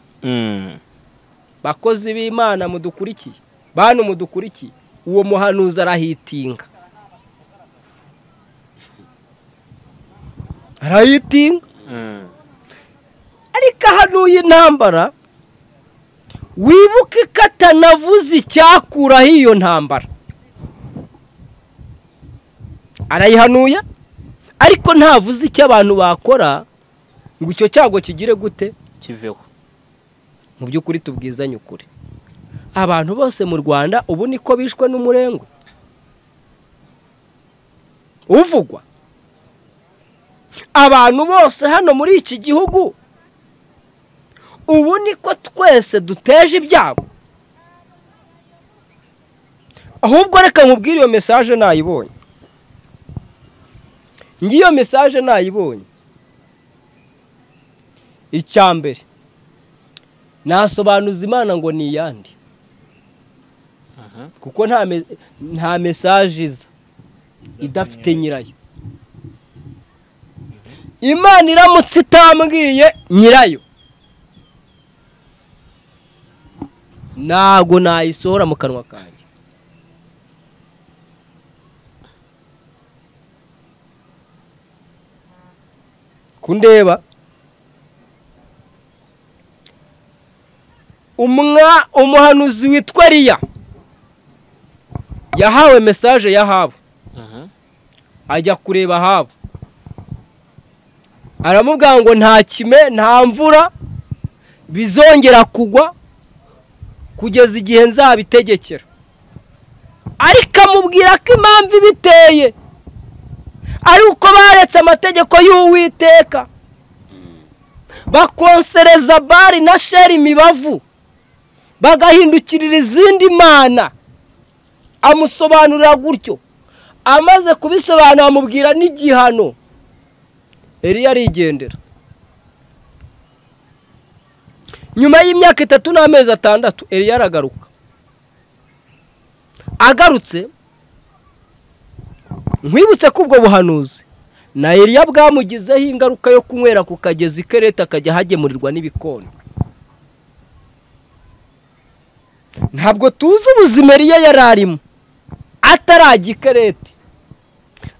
bakozi b'Imana mudukurikiye, bantu mudukurikiye, uwo muhanuzi arahitinga. Ariko ahanuye intambara, wibuke ko atanavuze icyakuraho iyo ntambara. Arayihanuye ariko ntavuze icyo abantu bakora ngo icyo cyago kigire gute kiveho. Mu by'ukuri tubwizanye ukuri, abantu bose mu Rwanda ubu niko bishwe n'umurengwe uvugwa. Abantu bose hano muri iki gihugu ubu niko twese duteje ibyago. Ahubwo reka nkubwire iyo message nayibonye, ngiyo message nayibonye, icyambere nasobanuza Imana ngo ni yandi, kuko nta message iza idafite nyirayo. Imana iramutse itambwiye nyirayo, ntago nayisohora mu kanwa kanjye. Kundeba umuhanuzi witwa Eliya yahawe message ya Ahabu, ajya kureba Ahabu, aramubwira ngo nta kime nta mvura bizongera kugwa kugeza igihe nzabitegekera. Ariko amubwira ko impamvu ibiteye ari uko baretse amategeko y'Uwiteka, bakonsereza Bali na Sheri imibavu, bagahindukirira izindi mana. Amusobanurira gutyo, amaze kubisobanura amubwira n'igihano. Eliya arigendera. Nyuma y'imyaka 3 n'amezi 6 Eliya aragaruka. Agarutse nkwibutse ko ubwo buhanuzi na Eliya bwamugizeho ingaruka yo kunywera ku kagezi kereta akajya hagemurirwa n'ibikoni. Ntabwo tuzi ubuzima Eliya yararimo atarajya ikereti,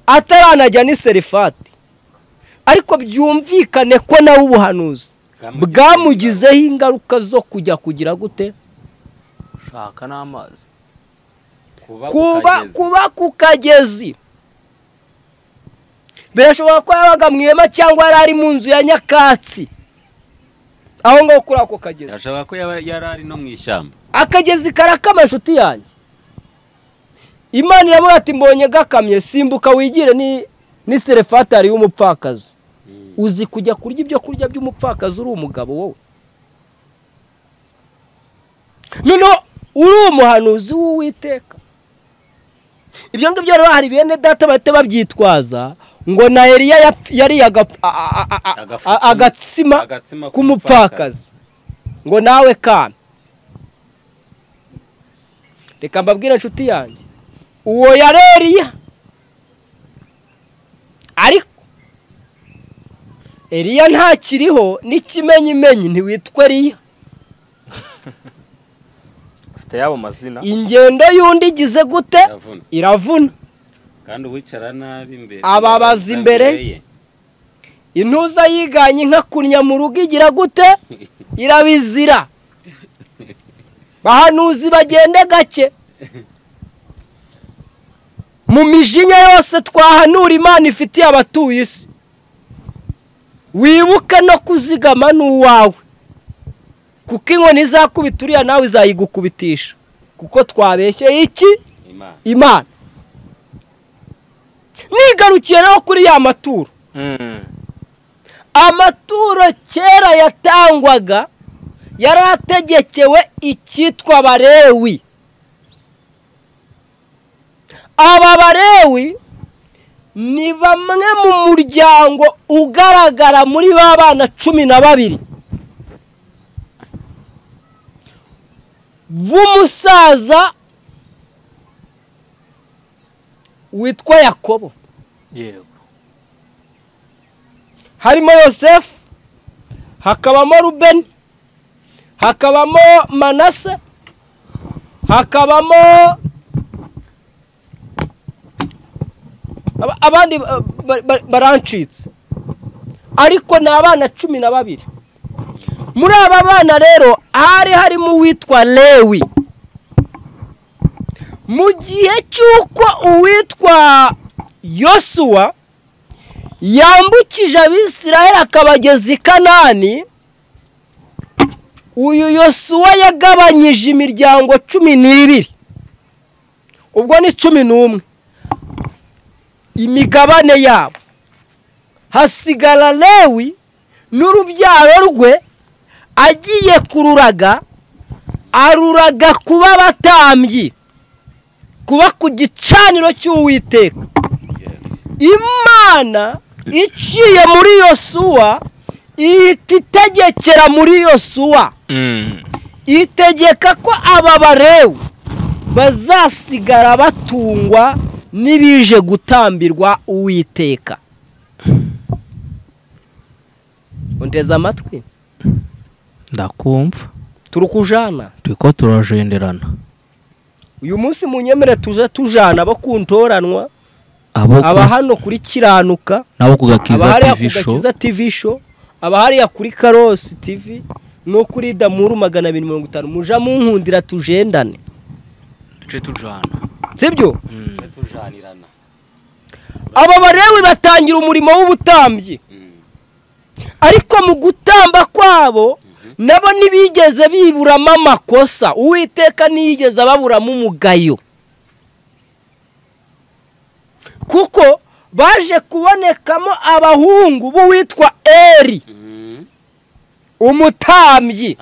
ataranajya n'iserifati, ariko byumvikane ko nawe ubuhanuzi bwamugizeho ingaruka zo kujya kugira gute, ushaka n'amazi, kuba ku kagezi. Birashoboka ko yabaga mu ihema cyangwa yari ari mu nzu ya nyakatsi aho ngaho kuri ako kagezi. Birashoboka ko yari ari no mu ishyamba. Akagezi karakama inshuti yanjye. Imana iramubwira ati mbonye gakamye, simbuka wigire ni serefatari y'umupfakazi. Uzi kujya kurya ibyo kurya by'umupfakazi uri umugabo wowe? Noneho uri umuhanuzi w'Uwiteka. Ibyo ngibyo rero hari bene data bahita babyitwaza ngo na Eliya yari agatsima k'umupfakazi, ngo nawe kana. Reka mbabwire inshuti yanjye, uwo yari Eliya, ariko Eliya ntakiriho n'ikimenyimenyi ntiwitwa Eliya. ufite yabo mazina. Ingendo y'undi igize gute? Iravuna. Kandi uwicara nabi imbere ababaza imbere. Intuza yiganye inka kunya mu rugo igira gute? Irabizira. Bahanuzi bagende gake. Mu mijinya yose twahanura Imana ifitiye abatuye isi, wibuke no kuzigama n'uwawe, kuko inkoni izakubita uriya nawe izayigukubitisha, kuko twabeshye iki? Imana. Nigarukiye rero kuri ya maturo. Amaturo kera yatangwaga yari ategekewe icyitwa Abalewi. Aba Balewi ni bamwe mu muryango ugaragara muri ba bana 12 b'umusaza witwa Yakobo. Yego. Harimo Yosefu, hakabamo Rubeni, hakabamo Manase, hakabamo abandi barancitse, ariko ni abana 12. Muri aba bana rero hari harimo uwitwa Lewi. Mu gihe cy'uko uwitwa Yosuwa yambukije Abisirayeli akabageza i Kanani, uyu Yosuwa yagabanyije imiryango 12, ubwo ni 11 imigabane yabo. Hasigara Lewi n'urubyaro rwe agiye kururaga, aruraga kuba abatambyi, kuba ku gicaniro cy'Uwiteka. Imana iciye muri Yosuwa ihita itegekera muri Yosuwa, itegeka ko aba Balewi bazasigara batungwa n'ibije gutambirwa Uwiteka. Unteze amatwi? Ndakumva. Turukujana, turiko turajenderana. Uyu munsi munyemere tujana abo kuntoranwa, aba hano kuri Kiranuka, nabo kugakiza TV show, aba hariya kuri Karosi TV no kuri Damuru 250. muja mu nkundira tujendane. Duce tujana. Sibyo? tujanirana. Aba Balewi batangira umurimo w'ubutambyi. Ariko mu gutamba kwabo nabo nibigeze biburamo amakosa. Uwiteka niyigeze ababuramo umugayo, kuko baje kubonekamo abahungu b'uwitwa Eli, umutambyi.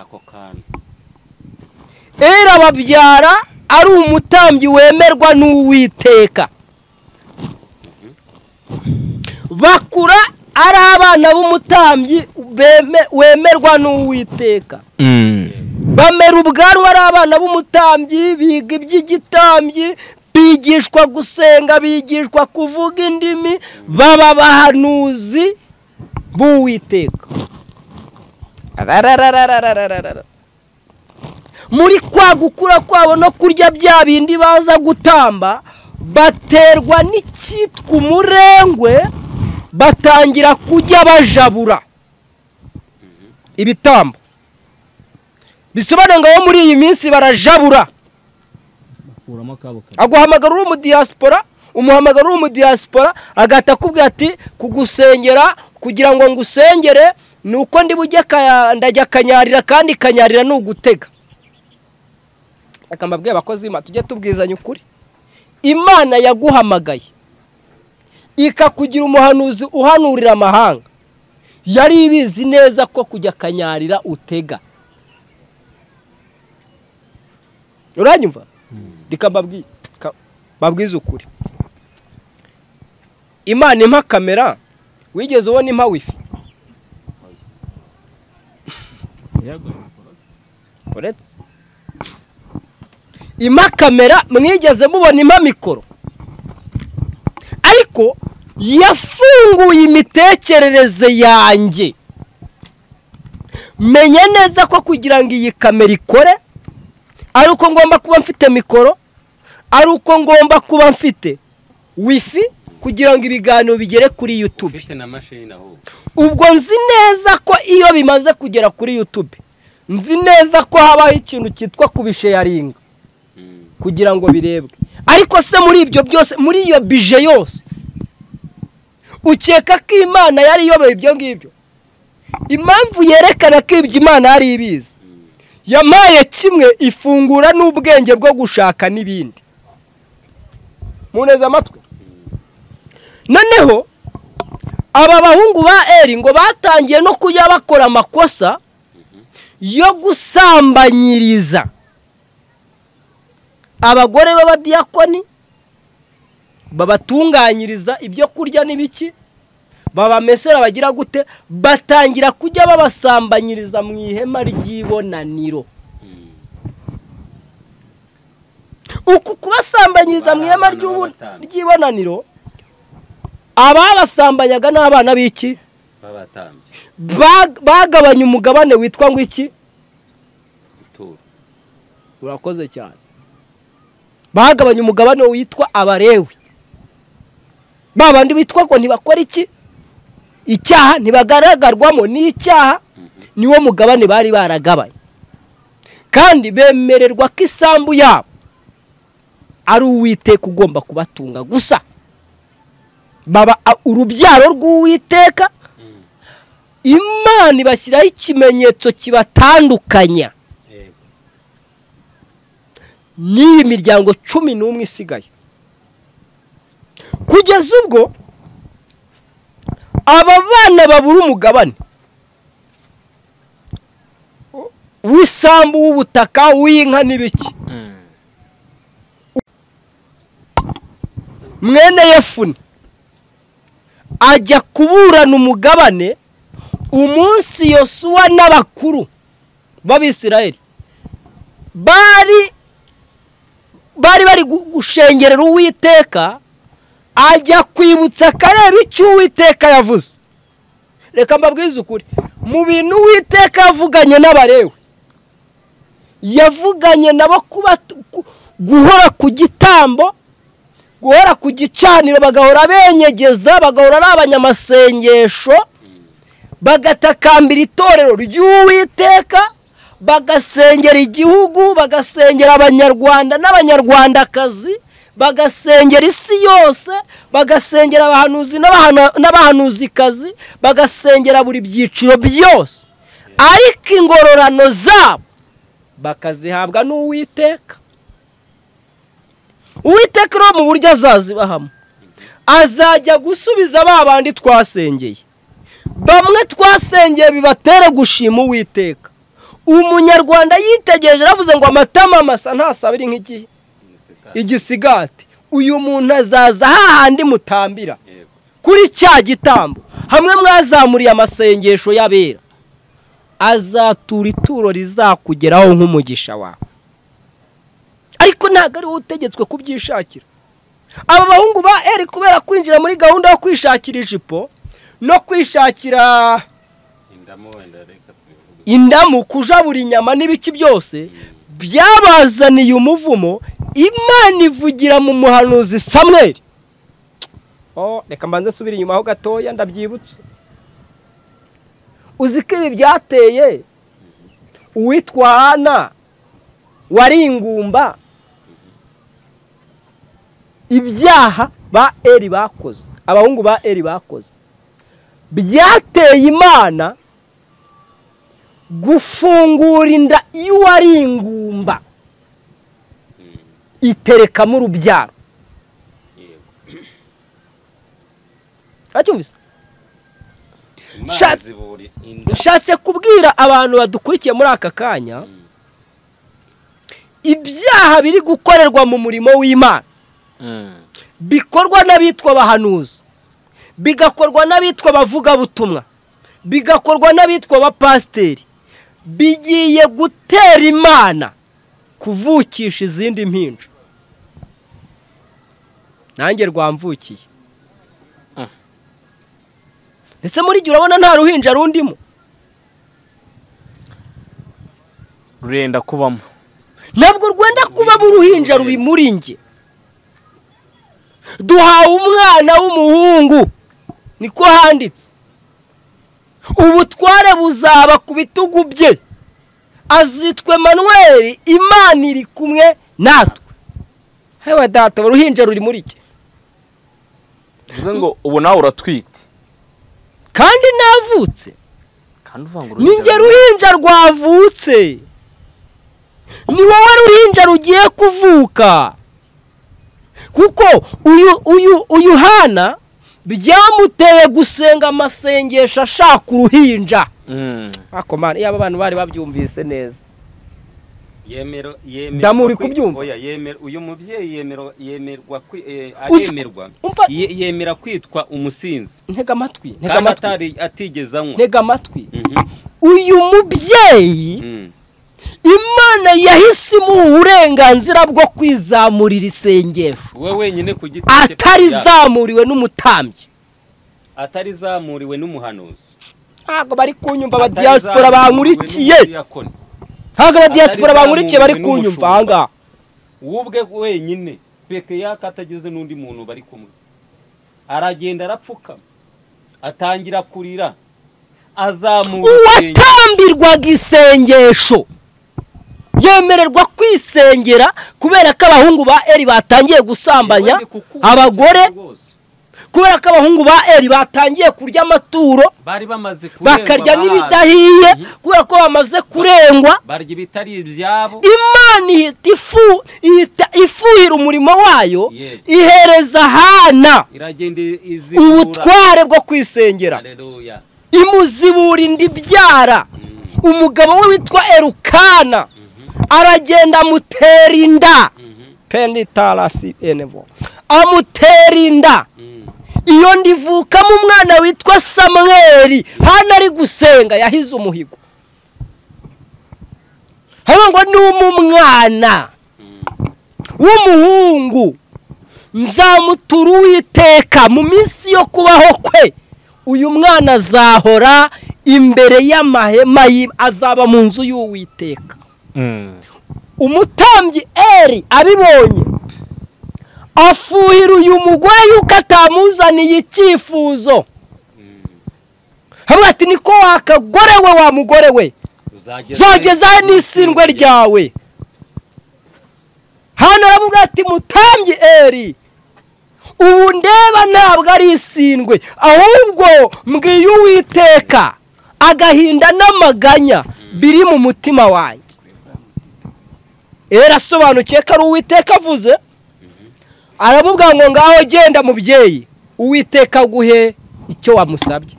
Eli ababyara ari umutambyi wemerwa n'Uwiteka, bakura ari abana b'umutambyi wemerwa n'Uwiteka. Bamera ubwanwa ari abana b'umutambyi, biga iby'igitambyi, bigishwa gusenga, bigishwa kuvuga indimi, baba abahanuzi b'Uwiteka. Muri kwa gukura kwabo no kurya bya bindi baza gutamba, baterwa n'icyitwa umurengwe, batangira kujya bajabura ibitambo. Bisobanura ngo muri iyi minsi barajabura. Aguhamagara uri mu diaspora, umuhamagara uri mu diaspora, agata kubwira ati kugusengera kugira ngo ngusengere nuko ndi bujye ndajya kanyarira, kandi kanyarira n'ugutega. Akambabwiye abakozi Imana tujye tubwizanya ukuri. Imana yaguhamagaye ikakugira umuhanuzi uhanurira amahanga, yari ibizi neza ko kujya kanyarira utega. Uranyumva? Dikambabwiye babwiza ukuri. Imana impa kamera, wigeze ubona impa wifi? Uretse impa kamera, mwigeze mubona impa mikoro? Ariko yafunguye imitekerereze yanjye, menya neza ko kugira ngo iyi kamera ikore ari uko ngomba kuba mfite mikoro, ari uko ngomba kuba mfite wifi kugira ngo ibiganiro bigere kuri YouTube. Ubwo nzi neza ko iyo bimaze kugera kuri YouTube, nzi neza ko habaho ikintu cyitwa kubisharinga kugira ngo birebwe. Ariko se muri ibyo byose, muri iyo bije yose, ukeka ko Imana yari iyoboye ibyo ngibyo? Impamvu yerekana ko ibyo Imana yari ibizi, yamaye kimwe ifungura n'ubwenge bwo gushaka n'ibindi. Muneza amatwi. Noneho aba bahungu ba Eli ngo batangiye no kujya bakora amakosa yo gusambanyiriza abagore b'abadiyakoni, babatunganyiriza ibyo kurya n'ibiki, babamesera bagira gute, batangira kujya babasambanyiriza mu ihema ry'ibonaniro. Uku kubasambanyiriza mu ihema ry'ibonaniro, ababasambanyaga n'abana b'iki? Bagabanya umugabane witwa ngo iki? Urakoze cyane. Bagabanya umugabane witwa Abalewi. Babandi bitwa ko ntibakora iki? Icyaha, ntibagaragarwamo n'icyaha, niwo mugabane bari baragabanye. Kandi bemererwa ko isambu yabo ari Uwiteka ugomba kubatunga gusa. Baba urubyaro rw'Uwiteka. Imana ibashyiraho ikimenyetso kibatandukanya n'iyi miryango 11 isigaye. Kugeza ubwo aba bana babura umugabane w'isambu, w'ubutaka, w'inka n'ibiki. Mwene Yefune ajya kuburana umugabane umunsi Yosuwa n'abakuru b'Abisirayeli bari gushengerera Uwiteka, ajya kwibutsa kareba icyo Uwiteka yavuze. Reka mbabwize ukuri, mu bintu Uwiteka yavuganye n'Abalewi, yavuganye nabo guhora ku gitambo, guhora ku gicaniro, bagahora benyegeza, bagahora ari abanyamasengesho, bagatakambira itorero ry'Uwiteka, bagasengera igihugu, bagasengera abanyarwanda n'abanyarwandakazi, bagasengera isi yose, bagasengera abahanuzi n'abahanuzikazi, bagasengera buri byiciro byose. Ariko ingororano zabo bakazihabwa n'Uwiteka. Uwiteka rero mu buryo azazibahamo, azajya gusubiza babandi twasengeye. Bamwe twasengeye bibatere gushima Uwiteka. Umunyarwanda yitegereje aravuze ngo amatama masa ntasabira nk'igihe igisigati. Uyu muntu azaza hahandi mutambira kuri cya gitambo, hamwe mwazamuriye amasengesho y'abera, azatura ituro rizakugeraho nk'umugisha wawe. ariko ntabwo ari wowe utegetswe kubyishakira. Aba bahungu ba Eri kubera kwinjira muri gahunda yo kwishakira ijipo no kwishakira indamu, kujabura inyama n'ibiki byose, byabazaniye umuvumo. Imana ivugira mu muhanuzi Samweli. Reka mbanze subira inyuma ho gatoya ndabyibutse. Uzi ko ibi byateye uwitwa Hana wari ingumba, ibyaha ba Eri bakoze, abahungu ba Eri bakoze, byateye Imana gufungura inda y'uwari ingumba iterekamo urubyaro. Acyumvise? Nshatse kubwira abantu badukurikiye muri aka kanya, ibyaha biri gukorerwa mu murimo w'Imana bikorwa n'abitwa abahanuzi, bigakorwa n'abitwa abavuga butumwa, bigakorwa n'abitwa abapasiteri, bigiye gutera Imana kuvukisha izindi mpinja. Nanjye rwamvukiye. Ese muri gihe urabona nta ruhinja rundimo? Rurenda kubamo. Ntabwo rwenda kuba uruhinja ruri muri nge. Duhawe umwana w'umuhungu, niko handitse. Ubutware buzaba ku bitugu bye, azitwe Manuel, Imana iri kumwe natwe. Hewe data, uruhinja ruri muri nge. Bivuze ngo ubu nawe uratwite kandi navutse, kandi uvuga ngo ninjye ruhinja rwavutse, ni wowe ruhinja rugiye kuvuka. Kuko uyu Hana byamuteye gusenga amasengesho ashaka uruhinja. Akomana iyo abantu bari babyumvise neza. Ndamuri kubyumva. Oya, uyu mubyeyi yemerwa yemera kwitwa umusinzi. Ntega amatwi, atigeze anywa. Ntega amatwi. Uyu mubyeyi Imana yahisemo uburenganzira bwo kwizamurira isengesho. We wenyine ku giti cye, atarizamuriwe n'umutambyi, atarizamuriwe n'umuhanuzi. Ntabwo bari kunyumva aba diaspora bankurikiye. Ntabwo aba diaspora bankurikiye bari kunyumva ahangaha. Ubwe wenyine peke yakatagize n'undi muntu bari kumwe. Aragenda arapfukama, atangira kurira, azamura uwatambirwaga isengesho yemererwa kwisengera kubera ko abahungu ba Eri batangiye gusambanya abagore, kubera ko abahungu ba Eri batangiye kurya amaturo, bari bamaze bakarya n'ibidahiye, kubera ko bamaze kurengwa, barya ibitari ibyabo. Imana ihita ifuhira umurimo wayo, ihereza Hana ubutware bwo kwisengera. Haleluya. Imuzibura indi byara. Umugabo we witwa Elukana aragenda amutera inda. Penditarasi enevo. Amutera inda. Iyo ndivukamo umwana witwa Samweli. Hana ari gusenga yahize umuhigo. Hano ngo ni umwana w'umuhungu, nzamutura Uwiteka mu minsi yo kubaho kwe. Uyu mwana azahora imbere y'amahema, azaba mu nzu y'Uwiteka. Umutambyi Eri abibonye afuhira uyu mugore yuko atamuzaniye icyifuzo. Hamwe ati niko wakagore we, wa mugore we, zageza n'isindwe ryawe. Hano aravuga ati mutambyi Eri, ubu ndeba ntabwo ari isindwe, ahubwo mbwiye Uwiteka agahinda n'amaganya biri mu mutima wanjye. Asobanukiye ko ari Uwiteka avuze. Aravuga ngo ngaho genda mubyeyi, Uwiteka aguhe icyo wamusabye.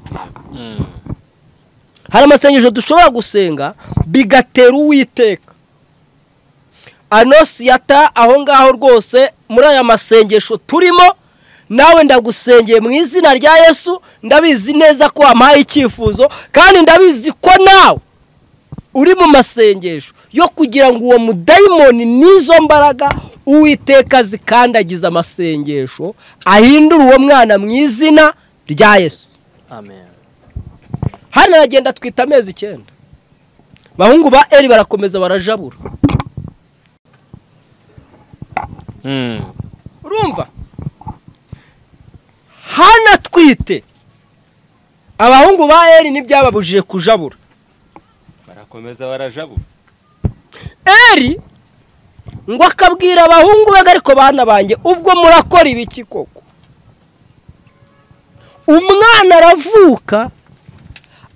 Hari amasengesho dushobora gusenga bigatera Uwiteka. Anosiyata aho ngaho rwose muri aya masengesho turimo, nawe ndagusengeye mu izina rya Yesu. Ndabizi neza ko wampaye icyifuzo, kandi ndabizi ko nawe uri mu masengesho yo kugira ngo uwo mudayimoni n'izo mbaraga Uwiteka zikandagiza amasengesho ahindura uwo mwana mu izina rya Yesu. Amen. Hano aragenda twita amezi 9. Bahungu ba Eli barakomeza barajabura. Urumva? Hana twite abahungu ba Eli n'ibyababujije kujabura. Barakomeza barajabura. Eli ngo akabwira abahungu be ariko bana banjye ubwo murakora ibiki koko? Umwana aravuka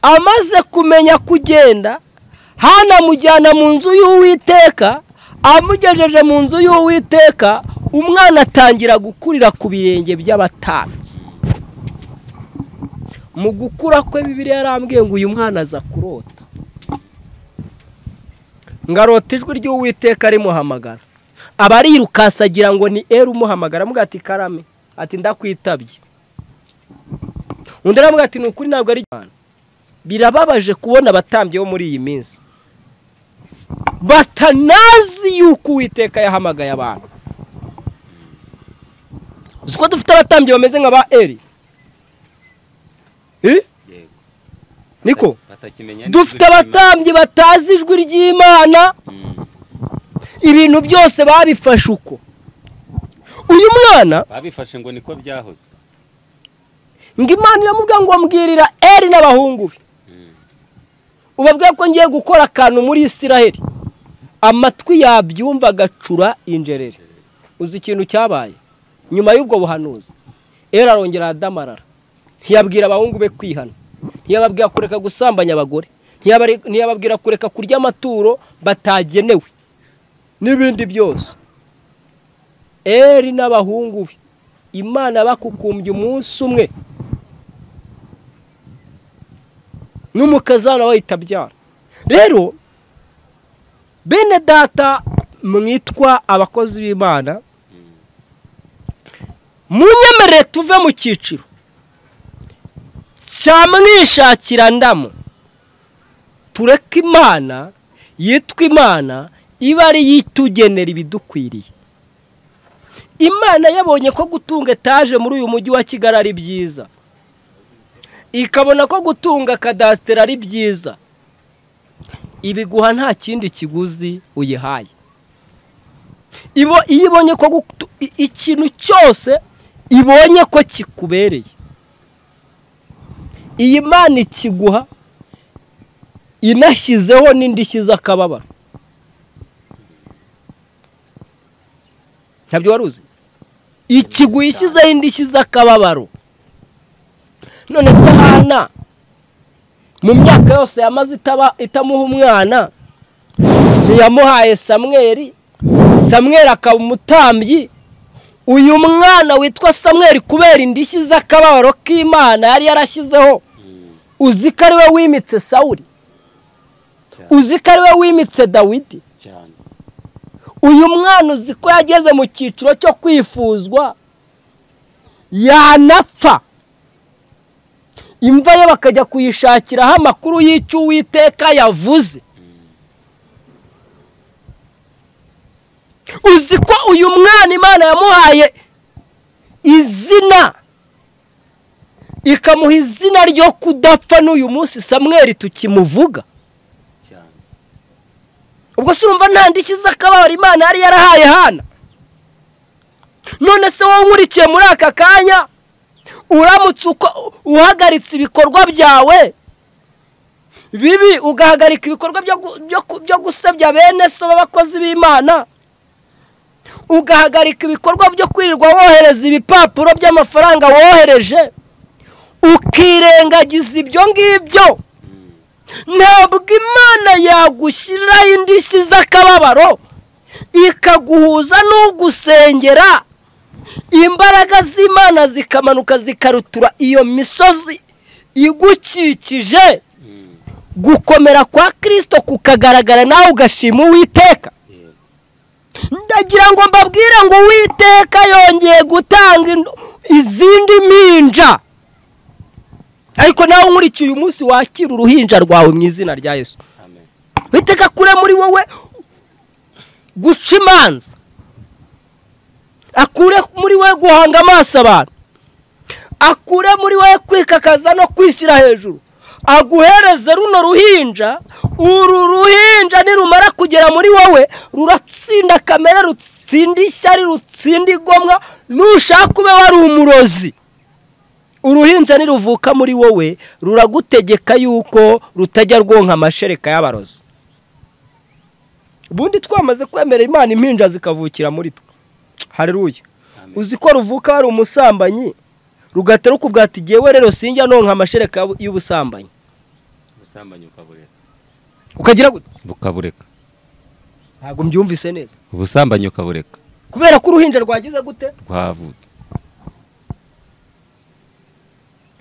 amaze kumenya kugenda, Hana mujyana mu nzu y'Uwiteka, amugejeje mu nzu y'Uwiteka, umwana atangira gukurira ku birenge by'abatambyi. Mu gukura kwe Bibiliya yarambwiye ngo uyu mwana aza kurota. Ngarota ijwi ry'Uwiteka rimuhamagara. Abarirukansa agira ngo ni Eli umuhamagara, amuga ati karame, ati ndakwitabye. Undi aramuga ati nukuri ntabwo ari Imana. Birababaje kubona abatambye bo muri iyi minsi batanazi yuko Uwiteka yahamagaye abantu. Uko dufite abatambye bameze nk'aba Eli. Niko dufite abatambye batazi ijwi ry'Imana. Ibintu byose babifashe uko. Uyu mwana babifashe ngo niko byahoze. Ngo Imana iramubwira ngo mbwirira Eli n'abahungu be. Ubabwiye ko ngiye gukora akantu muri Isiraheli. Amatwi yabyumva agacura injerere. Uzi ikintu cyabaye nyuma y'ubwo buhanuzi? Eli arongera adamarara. Ntiyabwira abahungu be kwihana. Ntiyababwira kureka gusambanya abagore. Ntiyababwira kureka kurya amaturo batagenewe. N'ibindi byose. Eli n'abahungu be Imana bakukumbye umunsi umwe. N'umukazana wahitabyara. Rero bene data mwitwa abakozi b'Imana, munyemerere tuve mu cyiciro cyamwishakira ndamu, tureke Imana yitwa Imana iba ari yitugenera ibidukwiriye. Imana yabonye ko gutunga etaje muri uyu mujyi wa Kigali ari byiza, ikabona ko gutunga kadasiteri ari byiza, ibiguha nta kindi kiguzi uyihaye. Iyo ibonye ko ikintu cyose ibonye ko kikubereye, iyi Mana ikiguha inashyizeho n'indishyi z'akababaro. Ntabyo waruzi? Ikiguha ishyizeho indishyi z'akababaro. None se Hana mu myaka yose yamaze itamuha umwana, ntiyamuhaye Samweli. Samweli akaba umutambyi. Uyu mwana witwa Samweli kubera indishyi z'akababaro k'Imana yari yarashyizeho, uzi ko ari we wimitse Sawuli, uzi ko ari we wimitse Dawidi. Uyu mwana uzi ko yageze mu cyiciro cyo kwifuzwa, yanapfa imva ye bakajya kuyishakiraho amakuru y'icyo Uwiteka yavuze. Uzi ko uyu mwana Imana yamuhaye izina, ikamuha izina ryo kudapfa, n'uyu munsi Samweli tukimuvuga. Ubwo se urumva nta ndishyi z'akababaro Imana yari yarahaye Hana? None se wowe nkurikiye muri aka kanya, uramutse uko uhagaritse ibikorwa byawe bibi, ugahagarika ibikorwa byo gusebya bene so b'abakozi b'Imana, ugahagarika ibikorwa byo kwirirwa wohereza ibipapuro by'amafaranga wohereje, ukirengagiza ibyo ngibyo, ntabwo Imana yagushyiraho indishyi z'akababaro ikaguhuza n'ugusengera, imbaraga z'Imana zikamanuka zikarutura iyo misozi igukikije, gukomera kwa Kristo kukagaragara, nawe ugashima Uwiteka. Ndagira ngo mbabwire ngo Uwiteka yongeye gutanga izindi mpinja, ariko nawe nkurikiye uyu munsi wakira uruhinja rwawe mu izina rya Yesu. Uwiteka akure muri wowe guca imanza, akure muri wowe guhanga amaso abantu, akure muri wowe kwikakaza no kwishyira hejuru, aguhereze runo ruhinja. Uru ruhinja nirumara kugera muri wowe ruratsinda kamere, rutsinda ishyari, rutsinda igomwa, nushaka ube wari umurozi. Uruhinja niruvuka muri wowe ruragutegeka yuko rutajya rwonka amashereka y'abarozi. Ubundi twamaze kwemera Imana, impinja zikavukira muri twe. Haleluya. Uzi ko ruvuka ari umusambanyi rugatera ukubwata igiyewe rero sinjya nonka amashereka y'ubusambanyi. Ubusambanyi ukabureka. Ukagira gute? Bukabureka. Ntabwo mbyumvise neza. Ubusambanyi ukabureka. Kubera ko uruhinja rwagize gute? Rwavutse.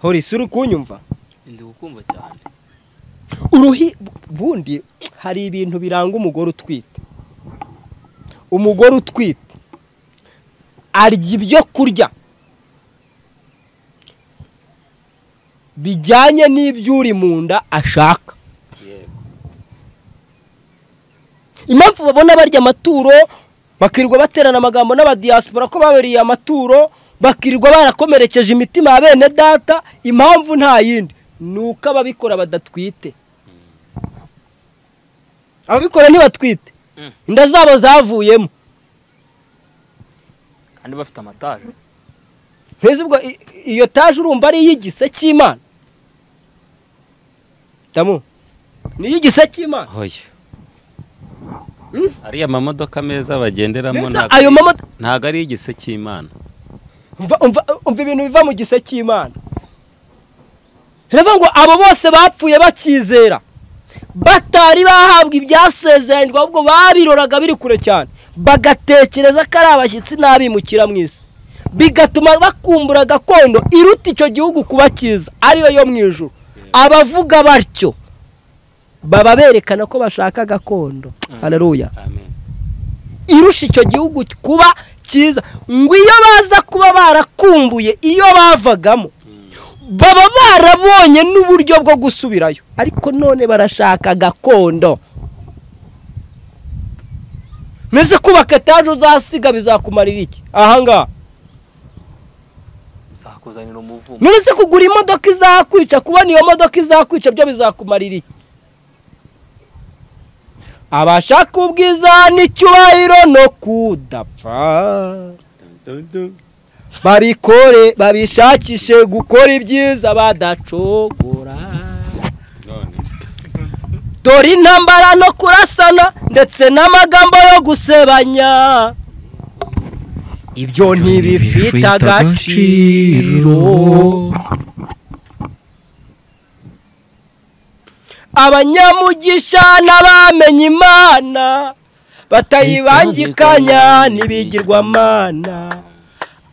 Hori suri kunyumva? Ndi gukumva cyane. Bundi hari ibintu biranga umugore utwite. Umugore utwite arya ibyo kurya bijyanye n'ibyuri mu nda ashaka. Impamvu babona barya amaturo bakirirwa baterana amagambo n'abadiaspora ko baberiye amaturo, bakirirwa barakomerekeje imitima ya bene data, impamvu nta yindi nuko ababikora badatwite. Ababikora ntibatwite, inda zabo zavuyemo kandi bafite amataje. Heze ubwo iyo taje urumva ari y'igise cy'Imana. Damu ni y'igise cy'Imana. Hoya. Ariya mamodoka meza bagenderamo ntago ari igise cy'Imana. Umva ibintu biva mu gise cy'Imana. Reva ngo abo bose bapfuye bakizera, batari bahabwa ibyasezeranywe, ahubwo babiroraga biri kure cyane, bagatekereza ko ari abashyitsi n'abimukira mu isi, bigatuma bakumbura gakondo iruta icyo gihugu kuba cyiza, ariyo yo mu ijuru. Abavuga batyo baba berekana ko bashaka gakondo. Haleluya. Amen. Irusha icyo gihugu kuba cyiza, ngo iyo baza kuba barakumbuye iyo bavagamo baba barabonye n'uburyo bwo gusubirayo, ariko none barashaka gakondo. Meze kubaka etaje uzasiga bizakumarira iki? Ahangaha Zakuzanira umuvumo. Meze kugura imodoka izakwica, kubona iyo modoka izakwica byo bizakumarira iki? Abashaka ubwiza n'icyubahiro no kudapfa babikore, babishakishe gukora ibyiza badacogora. Dore intambara no kurasana ndetse n'amagambo yo gusebanya, ibyo ntibifite agaciro. Abanyamugisha n'abamenye Imana batayibangikanya n'ibigirwamana,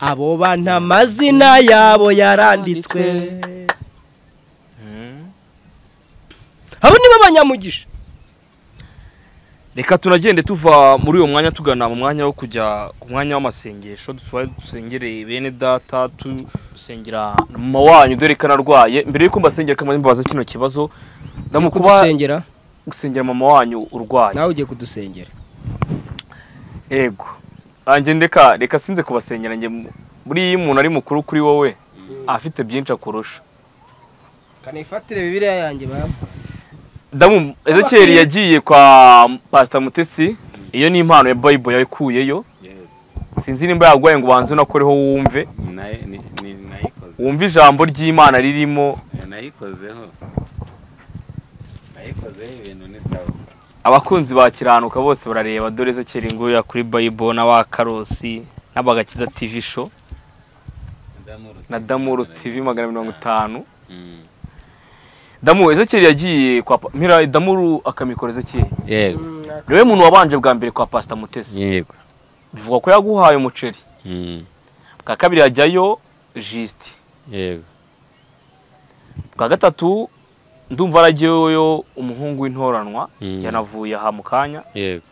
abo banta amazina yabo yaranditswe. Abo nibo abanyamugisha. Reka tunagende tuva muri uwo mwanya tugana mu mwanya wo kujya ku mwanya w'amasengesho. Dusengereye bene data, dusengera mama wanyu dore kana rwaye. Mbere yuko mbasengera kamwe mbabaza kino kibazo, ndamukuba gusengera mama wanyu urwaye. Nawe ugiye kudusengera. Yego. Anje reka sinze kubasengera nge muri iyi muntu ari mukuru kuri wowe afite byinshi akurusha. Kanifatire Bibiliya yanjye baba. Damu Ezechiel yagiye kwa Pastor Mutesi, iyo ni impano ya Bible yakuyeyo. Sinzi nimba yagwaye ngo banze unakoreho wumve. Wumve ijambo ry'Imana ririmo. Nayikozeho ibintu ni sawa. Abakunzi bakiranuka bose barareba dore Ezechiel nguya kuri Bible n'abakarosi n'abagakiza TV show. Nadamuru TV 150. Damu Ezechiel yagiye kwa Mpira Damuru akamikora Ezechiel. Yego. Niwe muntu wabanje bwa mbere kwa Pastor Mutesi. Yego. Bivuga ko yaguhaye umuceri. Bwa kabiri yajyayo Juste. Yego. Bwa gatatu ndumva aragiyeyo umuhungu w'intoranwa yanavuye aha mu kanya. Yego.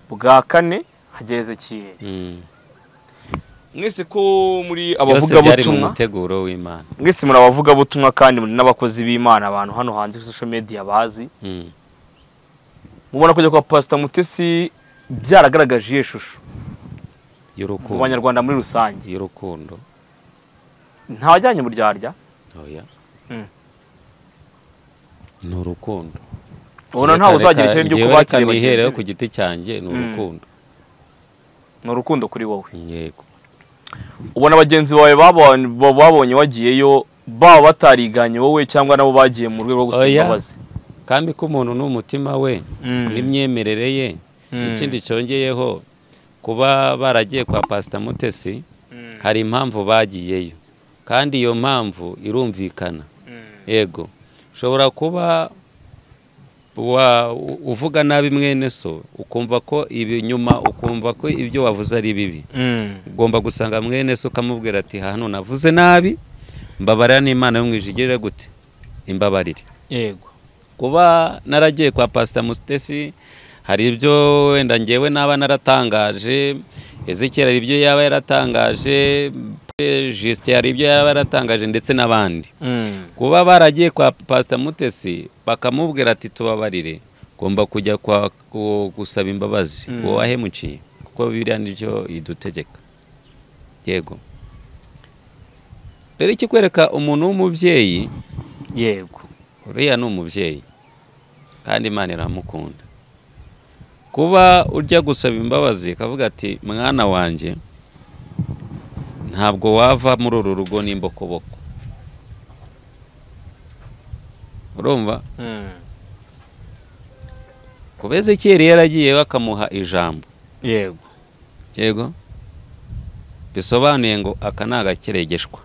Bwa kane hajya Ezechiel. Mwese ko muri abavuga butumwa muteguro w'Imana. Mwese muri abavuga butumwa kandi muri n'abakozi b'Imana, abantu hano hanze kuri social media bazi. mubona kujya kwa Pastor Mutesi byaragaragaje ishusho y'urukundo mu banyarwanda muri rusange y'urukundo nta wajyanye mu ryarya oya ni urukundo ubona ntawe uzagira ishyari ryo kubakira bagenzi ku giti cyanjye ni urukundo ni urukundo kuri wowe yego ubona bagenzi bawe babonye wagiyeyo baba batariganye wowe cyangwa nabo bagiye mu rwego rwo gusaba imbabazi kandi ko umuntu n'umutima we n'imyemerere ye ikindi cyongeyeho kuba baragiye kwa Pastor Mutesi hari impamvu bagiyeyo kandi iyo mpamvu irumvikana yego ushobora kuba uvuga nabi mwene so ukumva ko ibi nyuma ukumva ko ibyo wavuze ari bibi ugomba gusanga mwene so ukamubwira ati hano navuze nabi mbabarira n'Imana yo mwijigire gute imbabarire yego kuba naragiye kwa Pastor Mutesi hari ibyo wenda ngewe naba naratangaje Ezechiel hari ibyo yaba yaratangaje Juste hari ibyo yaba yaratangaje ndetse n'abandi kuba baragiye kwa Pastor Mutesi bakamubwira ati tubabarire gomba kujya kwa gusaba imbabazi uwo wahemuciye kuko biriya nibyo idutegeka yego rero ikikwereka umuntu w'umubyeyi yego uriya ni umubyeyi kandi Imana iramukunda kuba ujya gusaba imbabazi kavuga ati mwana wanjye ntabwo wava muri uru rugo n'imbokoboko urumva kuba Ezechiel yaragiye bakamuha ijambo yego bisobanuye ngo aka ni agakeregeshwa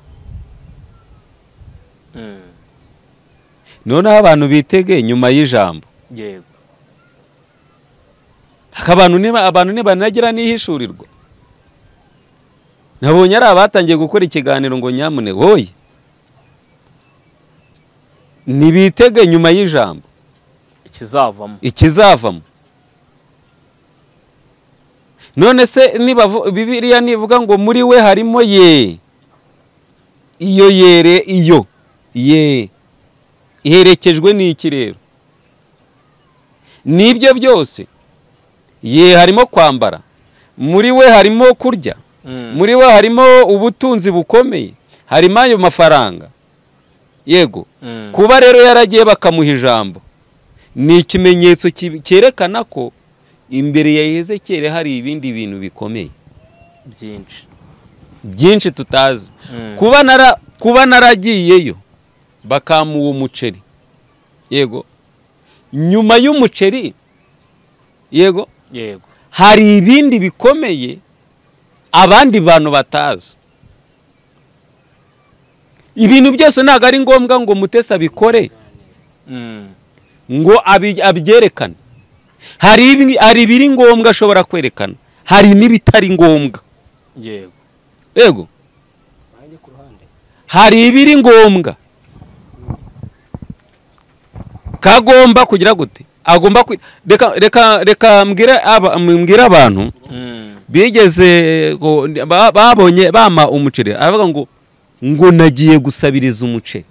noneho abantu bitege nyuma y'ijambo yego abantu ntibanagira n'ihishurirwa nabonye ari abatangiye gukora ikiganiro ngo nyamune woye nibitege nyuma y'ijambo ikizavamo none se Bibiliya nivuga ngo muri we harimo ye iyo yere iyo ye iherekejwe n'iki rero nibyo byose ye harimo kwambara muri we harimo kurya muri we harimo ubutunzi bukomeye harimo ayo mafaranga yego kuba rero yaragiye bakamuha ijambo ni ikimenyetso cyerekana ko imbere ya Ezechiel hari ibindi bintu bikomeye byinshi tutazi kuba naragiyeyo bakamuha umuceri yego nyuma y'umuceri yego hari ibindi bikomeye abandi bantu batazi ibintu byose ntabwo ari ngombwa ngo Mutesi abikore ngo abyerekane hari ibiri ngombwa ashobora kwerekana hari n'ibitari ngombwa yego hari ibiri ngombwa kagomba kugira gute agomba reka mbwira abantu bigeze babonye bama umuceri avuga ngo nagiye gusabiriza umuceri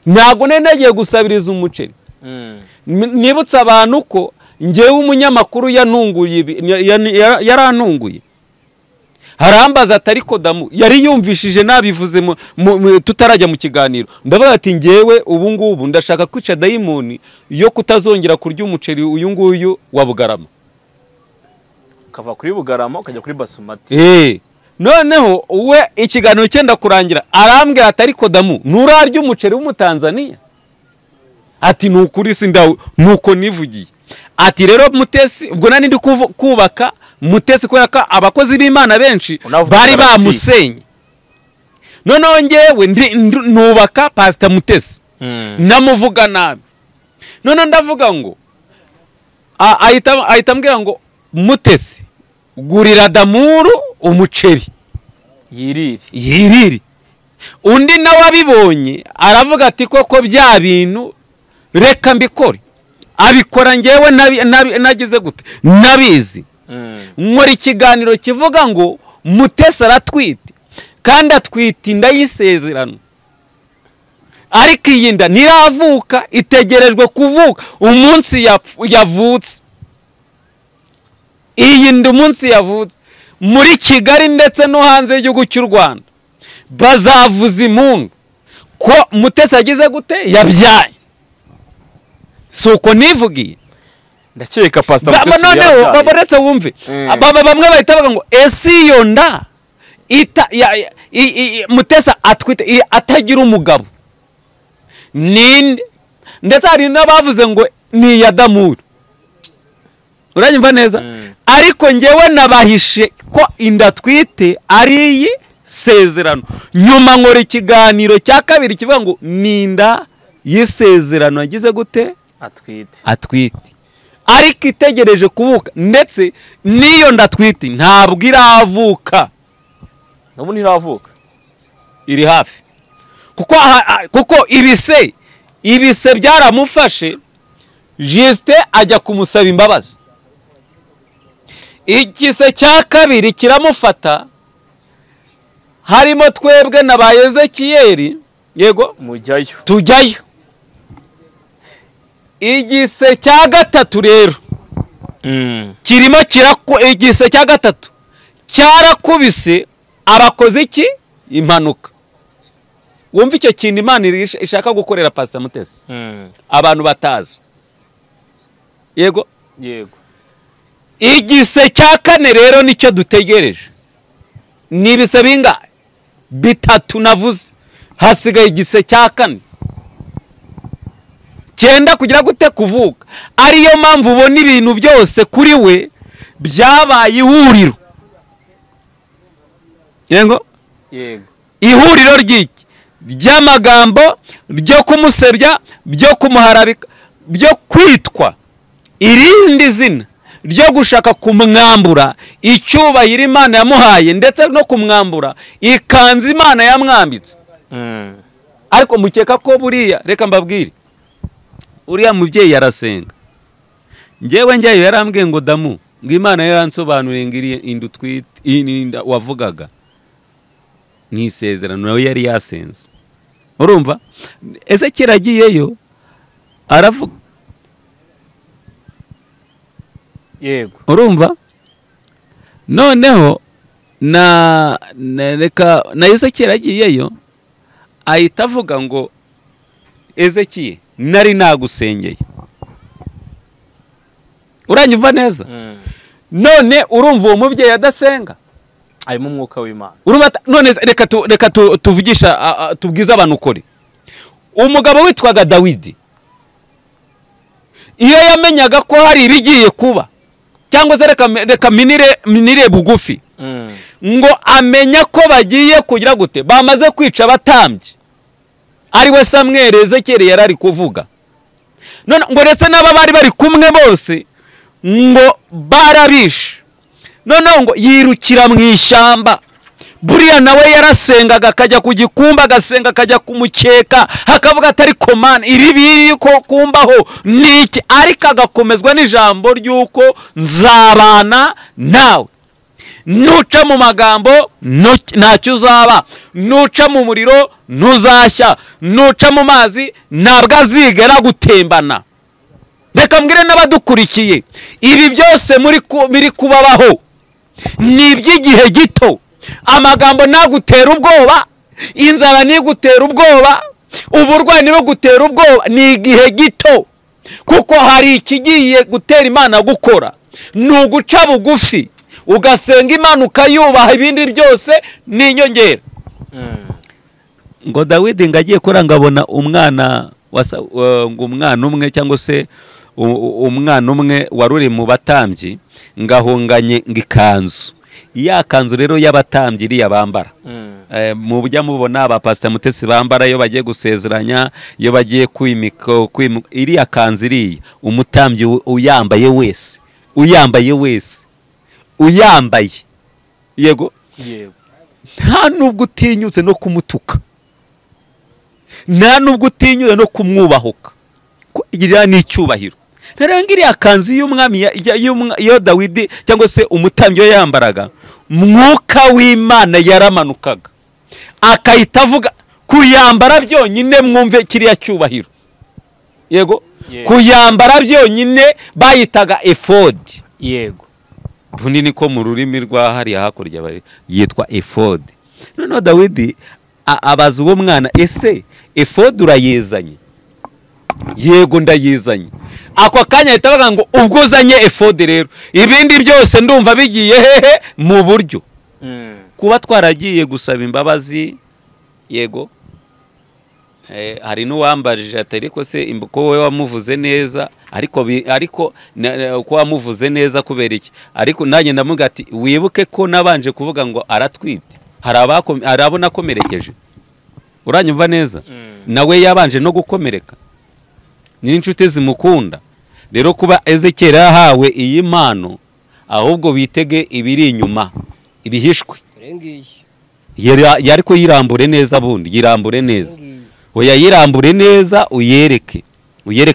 ntabwo nagiye gusabiriza umuceri nibutsa abantu ko ngewe umunyamakuru yarantunguye harambaza atari ko damu yari yumvishije nabivuze tutarajya mu kiganiro ndavuga ati ngewe ubu ngubu ndashaka kwica dayimoni yo kutazongera kurya umuceri uyu nguyu wa Bugarama ukava kuri Bugarama ukajya kuri Basumati noneho we ikiganiro cyenda kurangira arambwira atari ko damu nurarya umuceri w'umutanzania ati nukuri sindawe nuko nivugiye ati rero Mutesi ubwo nani ndi kubaka Mutesi kubera ko abakozi b'Imana benshi bari bamusenye noneho ngewe nubaka Pastor Mutesi namuvuga nabi noneho ndavuga ngo ahita ambwira ngo Mutesi gurira Nadamuru umuceri yirire undi nawe abibonye aravuga ati koko bya bintu reka mbikore abikora ngewe nagize gute nabizi nkora ikiganiro kivuga ngo Mutesi aratwite kandi atwite inda y'isezerano ariko iyi nda ntiravuka, itegerejwe kuvuka umunsi yavutse. Iyi nda umunsi yavutse muri Kigali ndetse no hanze y'igihugu cy'u Rwanda bazavuza impundu ko Mutesi agize gute yabyaye. Suko nivugiye. Ndakeka Pastor Mutesi noneho baboretse wumve. Bamwe bahita bavuga ngo ese iyo nda Mutesi atwite atagira umugabo ninde? Ndetse hari n'abavuze ngo ni ya Damuru. Uranyumva neza? Ariko ngewe nabahishe ko inda twite ari iyi sezerano. Nyuma nkora ikiganiro cya kabiri kivuga ngo ninda y'isezerano agize gute atwite. Ariko itegereje kuvuka, ndetse niyo ndatwite ntabwo iravuka. Nabu ntiravuka. Iri hafi. Kuko ibise byaramufashe, Juste ajya kumusaba imbabazi. Igise cya kabiri kiramufata, harimo twebwe na ba Ezechiel, yego mujyayo tujyayo. Igise cya gatatu rero kirimo igise cya gatatu cyarakubise abakoze iki impanuka. Wumva icyo kintu Imana ishaka gukorera Pastor Mutesi abantu batazi. Yego igise cya kane rero nicyo dutegereje. Nibise binga bitatu navuze, hasigaye igise cya kane cyenda kugira gute kuvuka. Ariyo mpamvu ubona ibintu byose kuri we byabaye ihuriro. Yego ihuriro ry'iki ry'amagambo, ryo kumusebya, byo kumuharabika, byo kwitwa irindi zina, ryo gushaka kumwambura icyubahiro Imana yamuhaye, ndetse no kumwambura ikanzu Imana yamwambitse. Ariko mukeka ko buriya, reka mbabwire, uriya mubyeyi yarasenga. Ngewe njyayo yarambwiye ngo Damu, ngo Imana yaransobanuriye ngiriye indu twite inda wavugaga ni isezerano, nawe yari yasenze. Urumva Ezechiel agiyeyo aravuga. Yego. Urumva noneho na Ezechiel agiyeyo ahita avuga ngo Ezechiel nari nagusengeye. Uranyumva neza? None urumva uwo mubyeyi adasenga arimo umwuka w'Imana. Urumva none reka tuvugisha tubwiza abantu ukuri. Umugabo witwaga Dawidi iyo yamenyaga ko hari ibigiye kuba, cyangwa se reka minire bugufi, ngo amenya ko bagiye kugira gute bamaze kwica abatambyi, ari we Samweli Ezechiel yarari kuvuga. None ngo ndetse n'aba bari bari kumwe bose ngo barabishe. None ngo yirukira mu ishyamba. Buriya nawe yarasengaga akajya ku gikumba, agasenga akajya kumukeka, hakavuga atari komana iri biri ko kumbaho niki, ariko agakomezwa n'ijambo ry'uko nzabana nawe. Nuca mu magambo ntacyo uzaba, nuca mu muriro ntuzashya, nuca mu mazi ntabwo azigera gutembana. Reka mbwire n'abadukurikiye, ibi byose biri kubabaho ni iby'igihe gito. Amagambo nagutera ubwoba, inzara nigutera ubwoba, uburwayi nibugutera ubwoba, ni igihe gito. Kuko hari ikigiye gutera Imana gukora, ni uguca bugufi ugasenga Imana ukayubaha, ibindi byose ni inyongera. Ngo Dawidi ngagiye kurangabona umwana ngo umwana umwe, cyangwa se umwana umwe waruri mu batambyi ngahunganye ngikanzu. Ya kanzu rero y'abatambyi iriya bambara, mu bujya mubona aba Pastor Mutesi bambara iyo bagiye gusezeranya, iyo bagiye kwimika, iriya kanzu iriya umutambyi uyambaye wese yego nta nubwo utinyutse no kumutuka, nta nubwo utinyuze no kumwubahuka, ko igirira n'icyubahiro. Ntaranga iriya kanzu y'umwami yo Dawidi cyangwa se umutambyi yo yambaraga, mwuka w'Imana yaramanukaga akahita avuga kuyambara byonyine mwumve kiriya cyubahiro yego kuyambara byonyine bayitaga efodi yego bundi niko mu rurimi rwa hariya hakurya yitwa efodi. Noneho Dawidi abaza uwo mwana ese efodi urayizanye? Yego ndayizanye. Ako kanya ahita avuga ngo ubwo uzanye efodi rero ibindi byose ndumva bigiye hehe mu buryo. Kuba twaragiye gusaba imbabazi yego hari n'uwambarije ati ariko se imbuko we wamuvuze neza ariko ko wamuvuze neza kubera iki? Ariko nanjye ndamuga ati wibuke ko nabanje kuvuga ngo aratwite, hari abo nakomerekeje. Uranyumva neza? Nawe yabanje no gukomereka, ni inshuti zimukunda. Rero kuba Ezechiel yahawe iyi mpano ahubwo bitege ibiri inyuma ibihishwe. Yari ko yirambure neza, bundi yirambure neza, oya yirambure neza, uyereke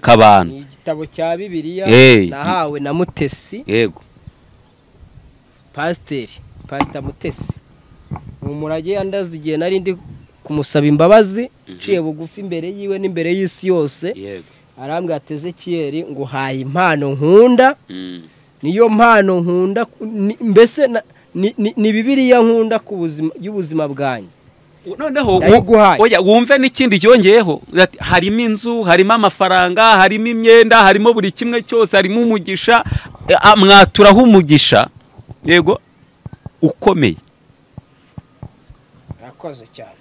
abantu. Igitabo cya Bibiliya nahawe na mutesi, yego pastor mutesi. Umurage yandaze igihe nari ndi kumusaba imbabazi ciye bugufi imbere yiwe n'imbere y'isi yose. Yego arambwira ati Ezechiel ngo haye impano nkunda, niyo mpano nkunda, mbese ni Bibiliya nkunda ku buzima y'ubuzima bwanjye. Noneho oya wumve n'ikindi cyongeyeho, harimo inzu, harimo amafaranga, harimo imyenda, harimo buri kimwe cyose, harimo umugisha, mwaturaho umugisha yego ukomeye. Arakoze cyane.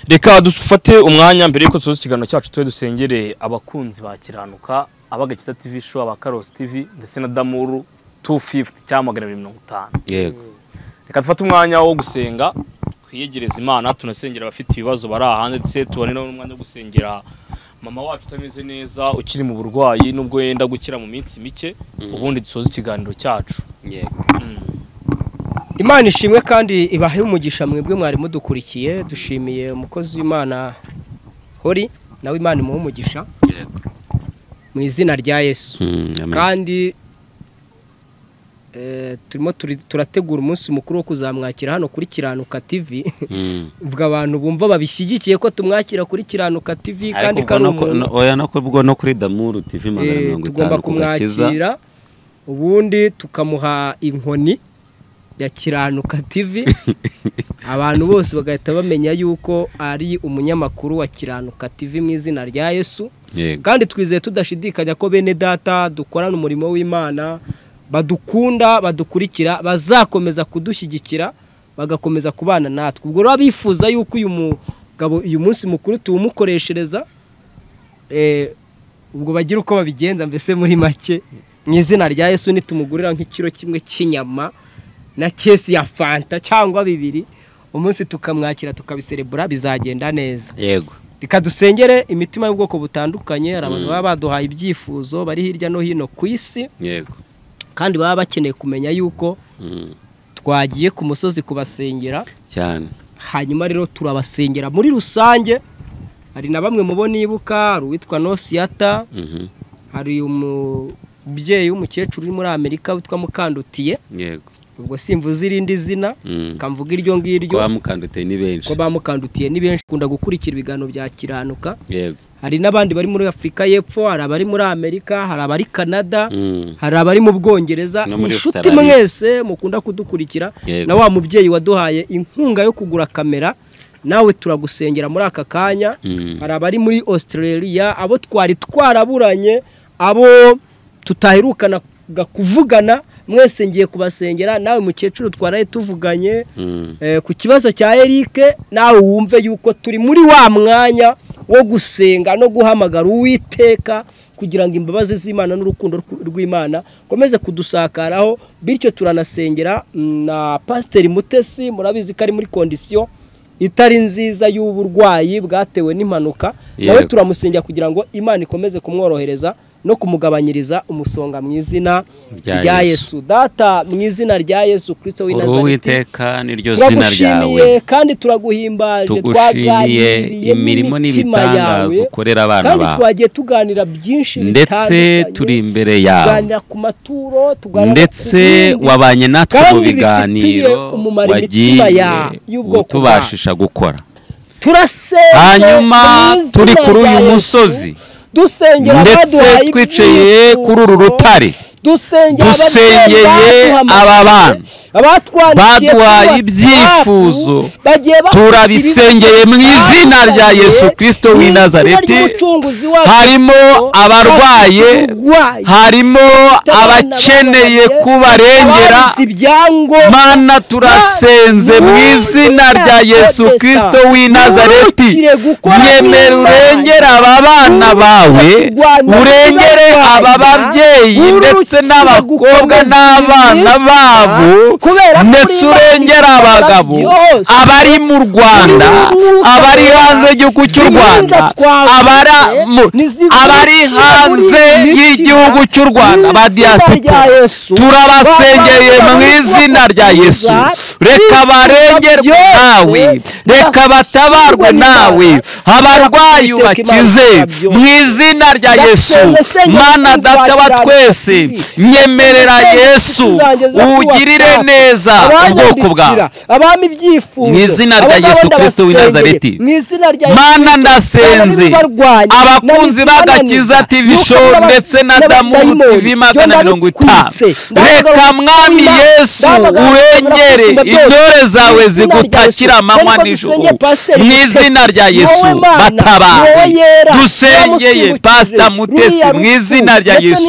Reka dufate umwanya mbere yuko tuzoza ikiganiro cyacu tuwe dusengere abakunzi ba Kiranuka, Abagakiza TV show, Abakarosi TV ndetse na Damuru 250 cyangwa 250. Yego. Reka dufate umwanya wo gusenga, kwiyegereza Imana, tunasengera abafite ibibazo bari ahandi, ndetse tubone n'umwanya wo gusengera mama wacu utameze neza ukiri mu burwayi nubwo yenda gukira mu minsi mike, ubundi dusoza ikiganiro cyacu. Yego. Imana ishimwe kandi ibahe umugisha mwebwe mwari mudukurikiye. Dushimiye umukozi w'Imana Hori, nawe Imana imuhe umugisha mu izina rya Yesu. Kandi turimo turategura umunsi mukuru wo kuzamwakira hano kuri Kiranuka TV. Vuga abantu bumva babishyigikiye ko tumwakira kuri Kiranuka TV kandi oya no kuri Damuru TV 150 tugomba kumwakira, ubundi tukamuha inkoni ya Kiranuka TV. Abantu bose bagahita bamenya yuko ari umunyamakuru wa Kiranuka TV mu izina rya Yesu. Kandi twizeye tudashidikanya ko bene data dukorana umurimo w'Imana, badukunda, badukurikira, bazakomeza kudushyigikira, bagakomeza kubana natwe. Ubwo rero bifuza yuko uyu mugabo uyu munsi mukuru tuwumukoreshereza, ubwo bagira uko babigenza, mbese muri make mu izina rya Yesu nitumugurira nk'ikiro kimwe cy'inyama na kesi ya fanta cyangwa 2, umunsi tukamwakira tukabiserebura, bizagenda neza. Yego. Reka dusengere imitima y'ubwoko butandukanye. Hari abantu baba baduhaye ibyifuzo bari hirya no hino ku isi. Yego. Kandi baba bakeneye kumenya yuko twagiye ku musozi kubasengera cyane. Hanyuma rero turabasengera muri rusange. Hari na bamwe mubona ibuka, hari uwitwa Nosiyata, hari umubyeyi w'umukecuru uri muri Amerika witwa Mukandutiye. Yego. Ubwo simvuze irindi zina, kamvuga iryo ngiryo. Bamukandutiye ni benshi. Ko bamukandutiye ni benshi kunda gukurikira ibiganiro bya Kiranuka. Yego. Hari nabandi bari muri Afrika y'Epfo, hari abari muri Amerika, hari abari Canada, hari abari mu Bwongereza. Inshuti mwese mukunda kudukurikira, na wa mubyeyi waduhaye inkunga yo kugura kamera, nawe turagusengera muri aka kanya. Hari abari muri Australia, abo twari twaraburanye, abo tutaherukana kuvugana, mwese ngiye kubasengera. Nawe mukecuru twaraye tuvuganye ku kibazo cya Eric, nawe wumve yuko turi muri wa mwanya wo gusenga no guhamagara Uwiteka kugira ngo imbabazi z'Imana n'urukundo rw'Imana komeze kudusakaraho. Bityo turanasengera na Pastor Mutesi, murabizi ko ari muri condition itari nziza y'uburwayi bwatewe n'impanuka. Nawe turamusengera kugira ngo Imana ikomeze kumworohereza no kumugabanyiriza umusonga mu izina rya Yesu. Data, mu izina rya Yesu Kristo w'i Nazareti, Uwiteka niryo zina ryawe, kandi turaguhimbaje, twaganiriye imirimo n'ibitangaza ukorera abana bawe, kandi twagiye tuganira byinshi ndetse turi imbere yawe, tuganira ku maturo, tuganira ndetse wabanye natwe mu biganiro wagiye utubashisha gukora. turasenga hanyuma turi kuri uyu musozi ndetse twicaye kuri uru rutare dusengeye aba bana baduhaye ibyifuzo turabisengeye mu izina rya Yesu Kristo w'i Nazareti. Harimo abarwaye, harimo abakeneye kubarengera, Mana turasenze mu izina rya Yesu Kristo w'i Nazareti. Nyemera urengera aba bana bawe, urengere aba babyeyi ndetse n'abakobwa n'abana babo, ndetse urengera abagabo abari mu Rwanda, abari hanze y'igihugu cy'u Rwanda, abari hanze y'igihugu cy'u Rwanda ba diaspora, turabasengeye mu izina rya Yesu. Reka barengerwe nawe, reka batabarwe nawe, abarwayi ubakize mu izina rya Yesu. Mana data wa twese, nyemerera Yesu ugirire neza ubwoko bwawe mu izina rya Yesu Kristo w'i Nazareti. Mana ndasenze abakunzi b'Agakiza TV show ndetse na Damuru TV 250, reka mwami Yesu urengere intore zawe zigutakira amanywa n'ijoro mu izina rya Yesu. Batabaye dusengeye Pastor Mutesi mu izina rya Yesu,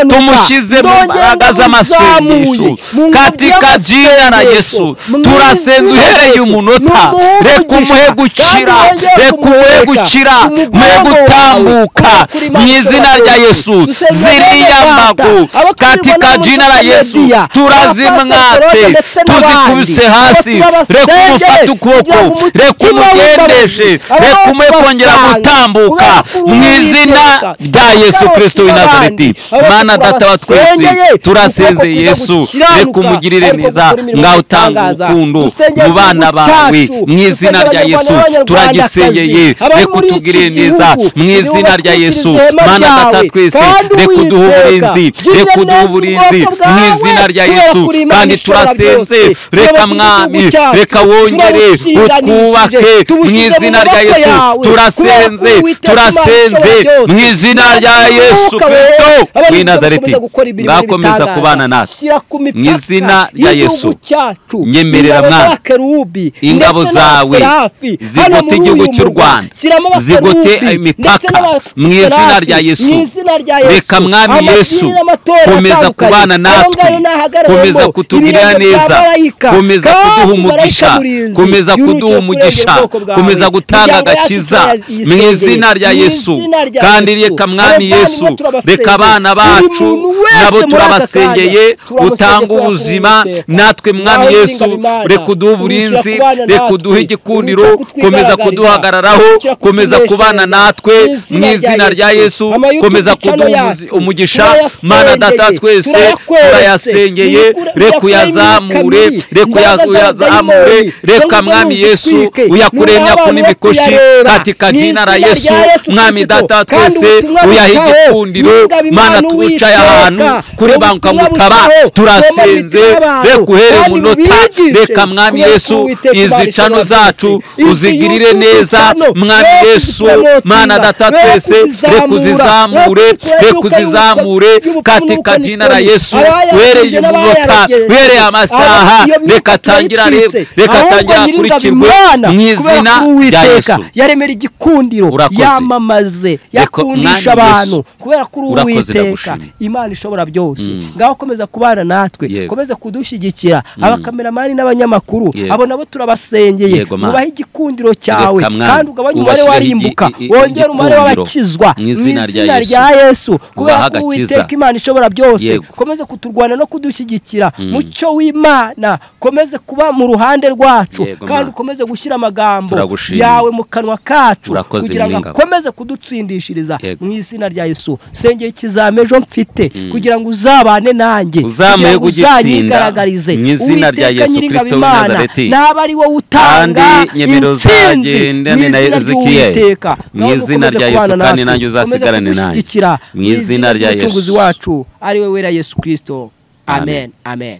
tumukize mu mbaraga z'amasengesho katika jina la Yesu. Turasenze uhereye umunota, reka umuhe gukira, reka umuhe gukira, umuhe gutambuka mu izina rya Yesu. Ziriya mbago katika jina la Yesu turazimwate, tuzikubise hasi, reka umufate ukuboko, reka umugendeshe, reka umuhe kongera gutambuka mu izina rya Yesu Kristo w'i Nazareti. Mana data wa twese, turasenze Yesu, reka umugirire neza, ngaho utanga urukundo mu bana bawe mu izina rya Yesu. Turagisengeye, reka utugirire neza mu izina rya Yesu. Mana data twese, reka uduhe uburinzi, reka uduhe uburinzi mu izina rya Yesu. Kandi turasenze, reka mwami, reka wongere utwubake mu izina rya Yesu. Turasenze mu izina rya Yesu Kristo w'i Nazareti. Ngakomeza kubana natwe mu izina rya Yesu. Nyemerera mwana ingabo zawe zigote igihugu cy'u Rwanda, zigote imipaka mu izina rya Yesu. Reka mwami Yesu komeza kubana natwe, komeza kutugirira neza, komeza kuduha umugisha, komeza kuduha umugisha, komeza gutanga agakiza mu izina rya Yesu. Kandi reka mwami Yesu, reka abana bacu nabo turabasengeye, utanga ubuzima natwe mwami Yesu. Reka uduhe uburinzi, reka uduhe igikundiro, komeza kuduhagararaho, komeza kubana natwe mu izina rya Yesu. Komeza kuduha umugisha. Mana data twese turayasengeye, reka uyazamure, reka uyazamure, reka mwami Yesu uyakuremya ku n'imikoshi katika jina la Yesu. Mwami data twese uyahe igikundiro, Mana tuwicaye ahantu kuri banka mutaba, turasenze, reka uhere umunota, reka mwami Yesu izi cano zacu uzigirire neza mwami Yesu. Mana data twese, reka uzizamure katika jina la Yesu. Uhereye umunota, uhereye amasaha, reka tangira kurikirwe mu izina rya Yesu. Yaremera igikundiro, yamamaze, yakundisha abantu kubera kuri Uwiteka Imana ishobora byose. Ngaho komeza kubana natwe, komeza kudushyigikira. Abakameramani n'abanyamakuru abo nabo turabasengeye, mubahe igikundiro cyawe kandi ugabanye umubare warimbuka, wongera umubare w'abakizwa mu izina rya Yesu. Kubera kuri Uwiteka Imana ishobora byose, komeze kuturwana no kudushyigikira. Mucyo w'Imana komeze kuba mu ruhande rwacu, kandi ukomeze gushyira amagambo yawe mu kanwa kacu kugira ngo akomeze kudutsindishiriza mu izina rya Yesu. Sengeye ikizamejo mfite kugira ngo uzabane nanjye, uzamuye kugigaragarize mu izina rya Yesu Kristo w'i Nazareti. Naba ari wowe utanga intsinzi na Ezechiel mu izina rya Yesu, kandi nanjye uzasigarane nanjye mu izina rya Yesu. Umucunguzi wacu ari we wera Yesu Kristo. Amen, amen.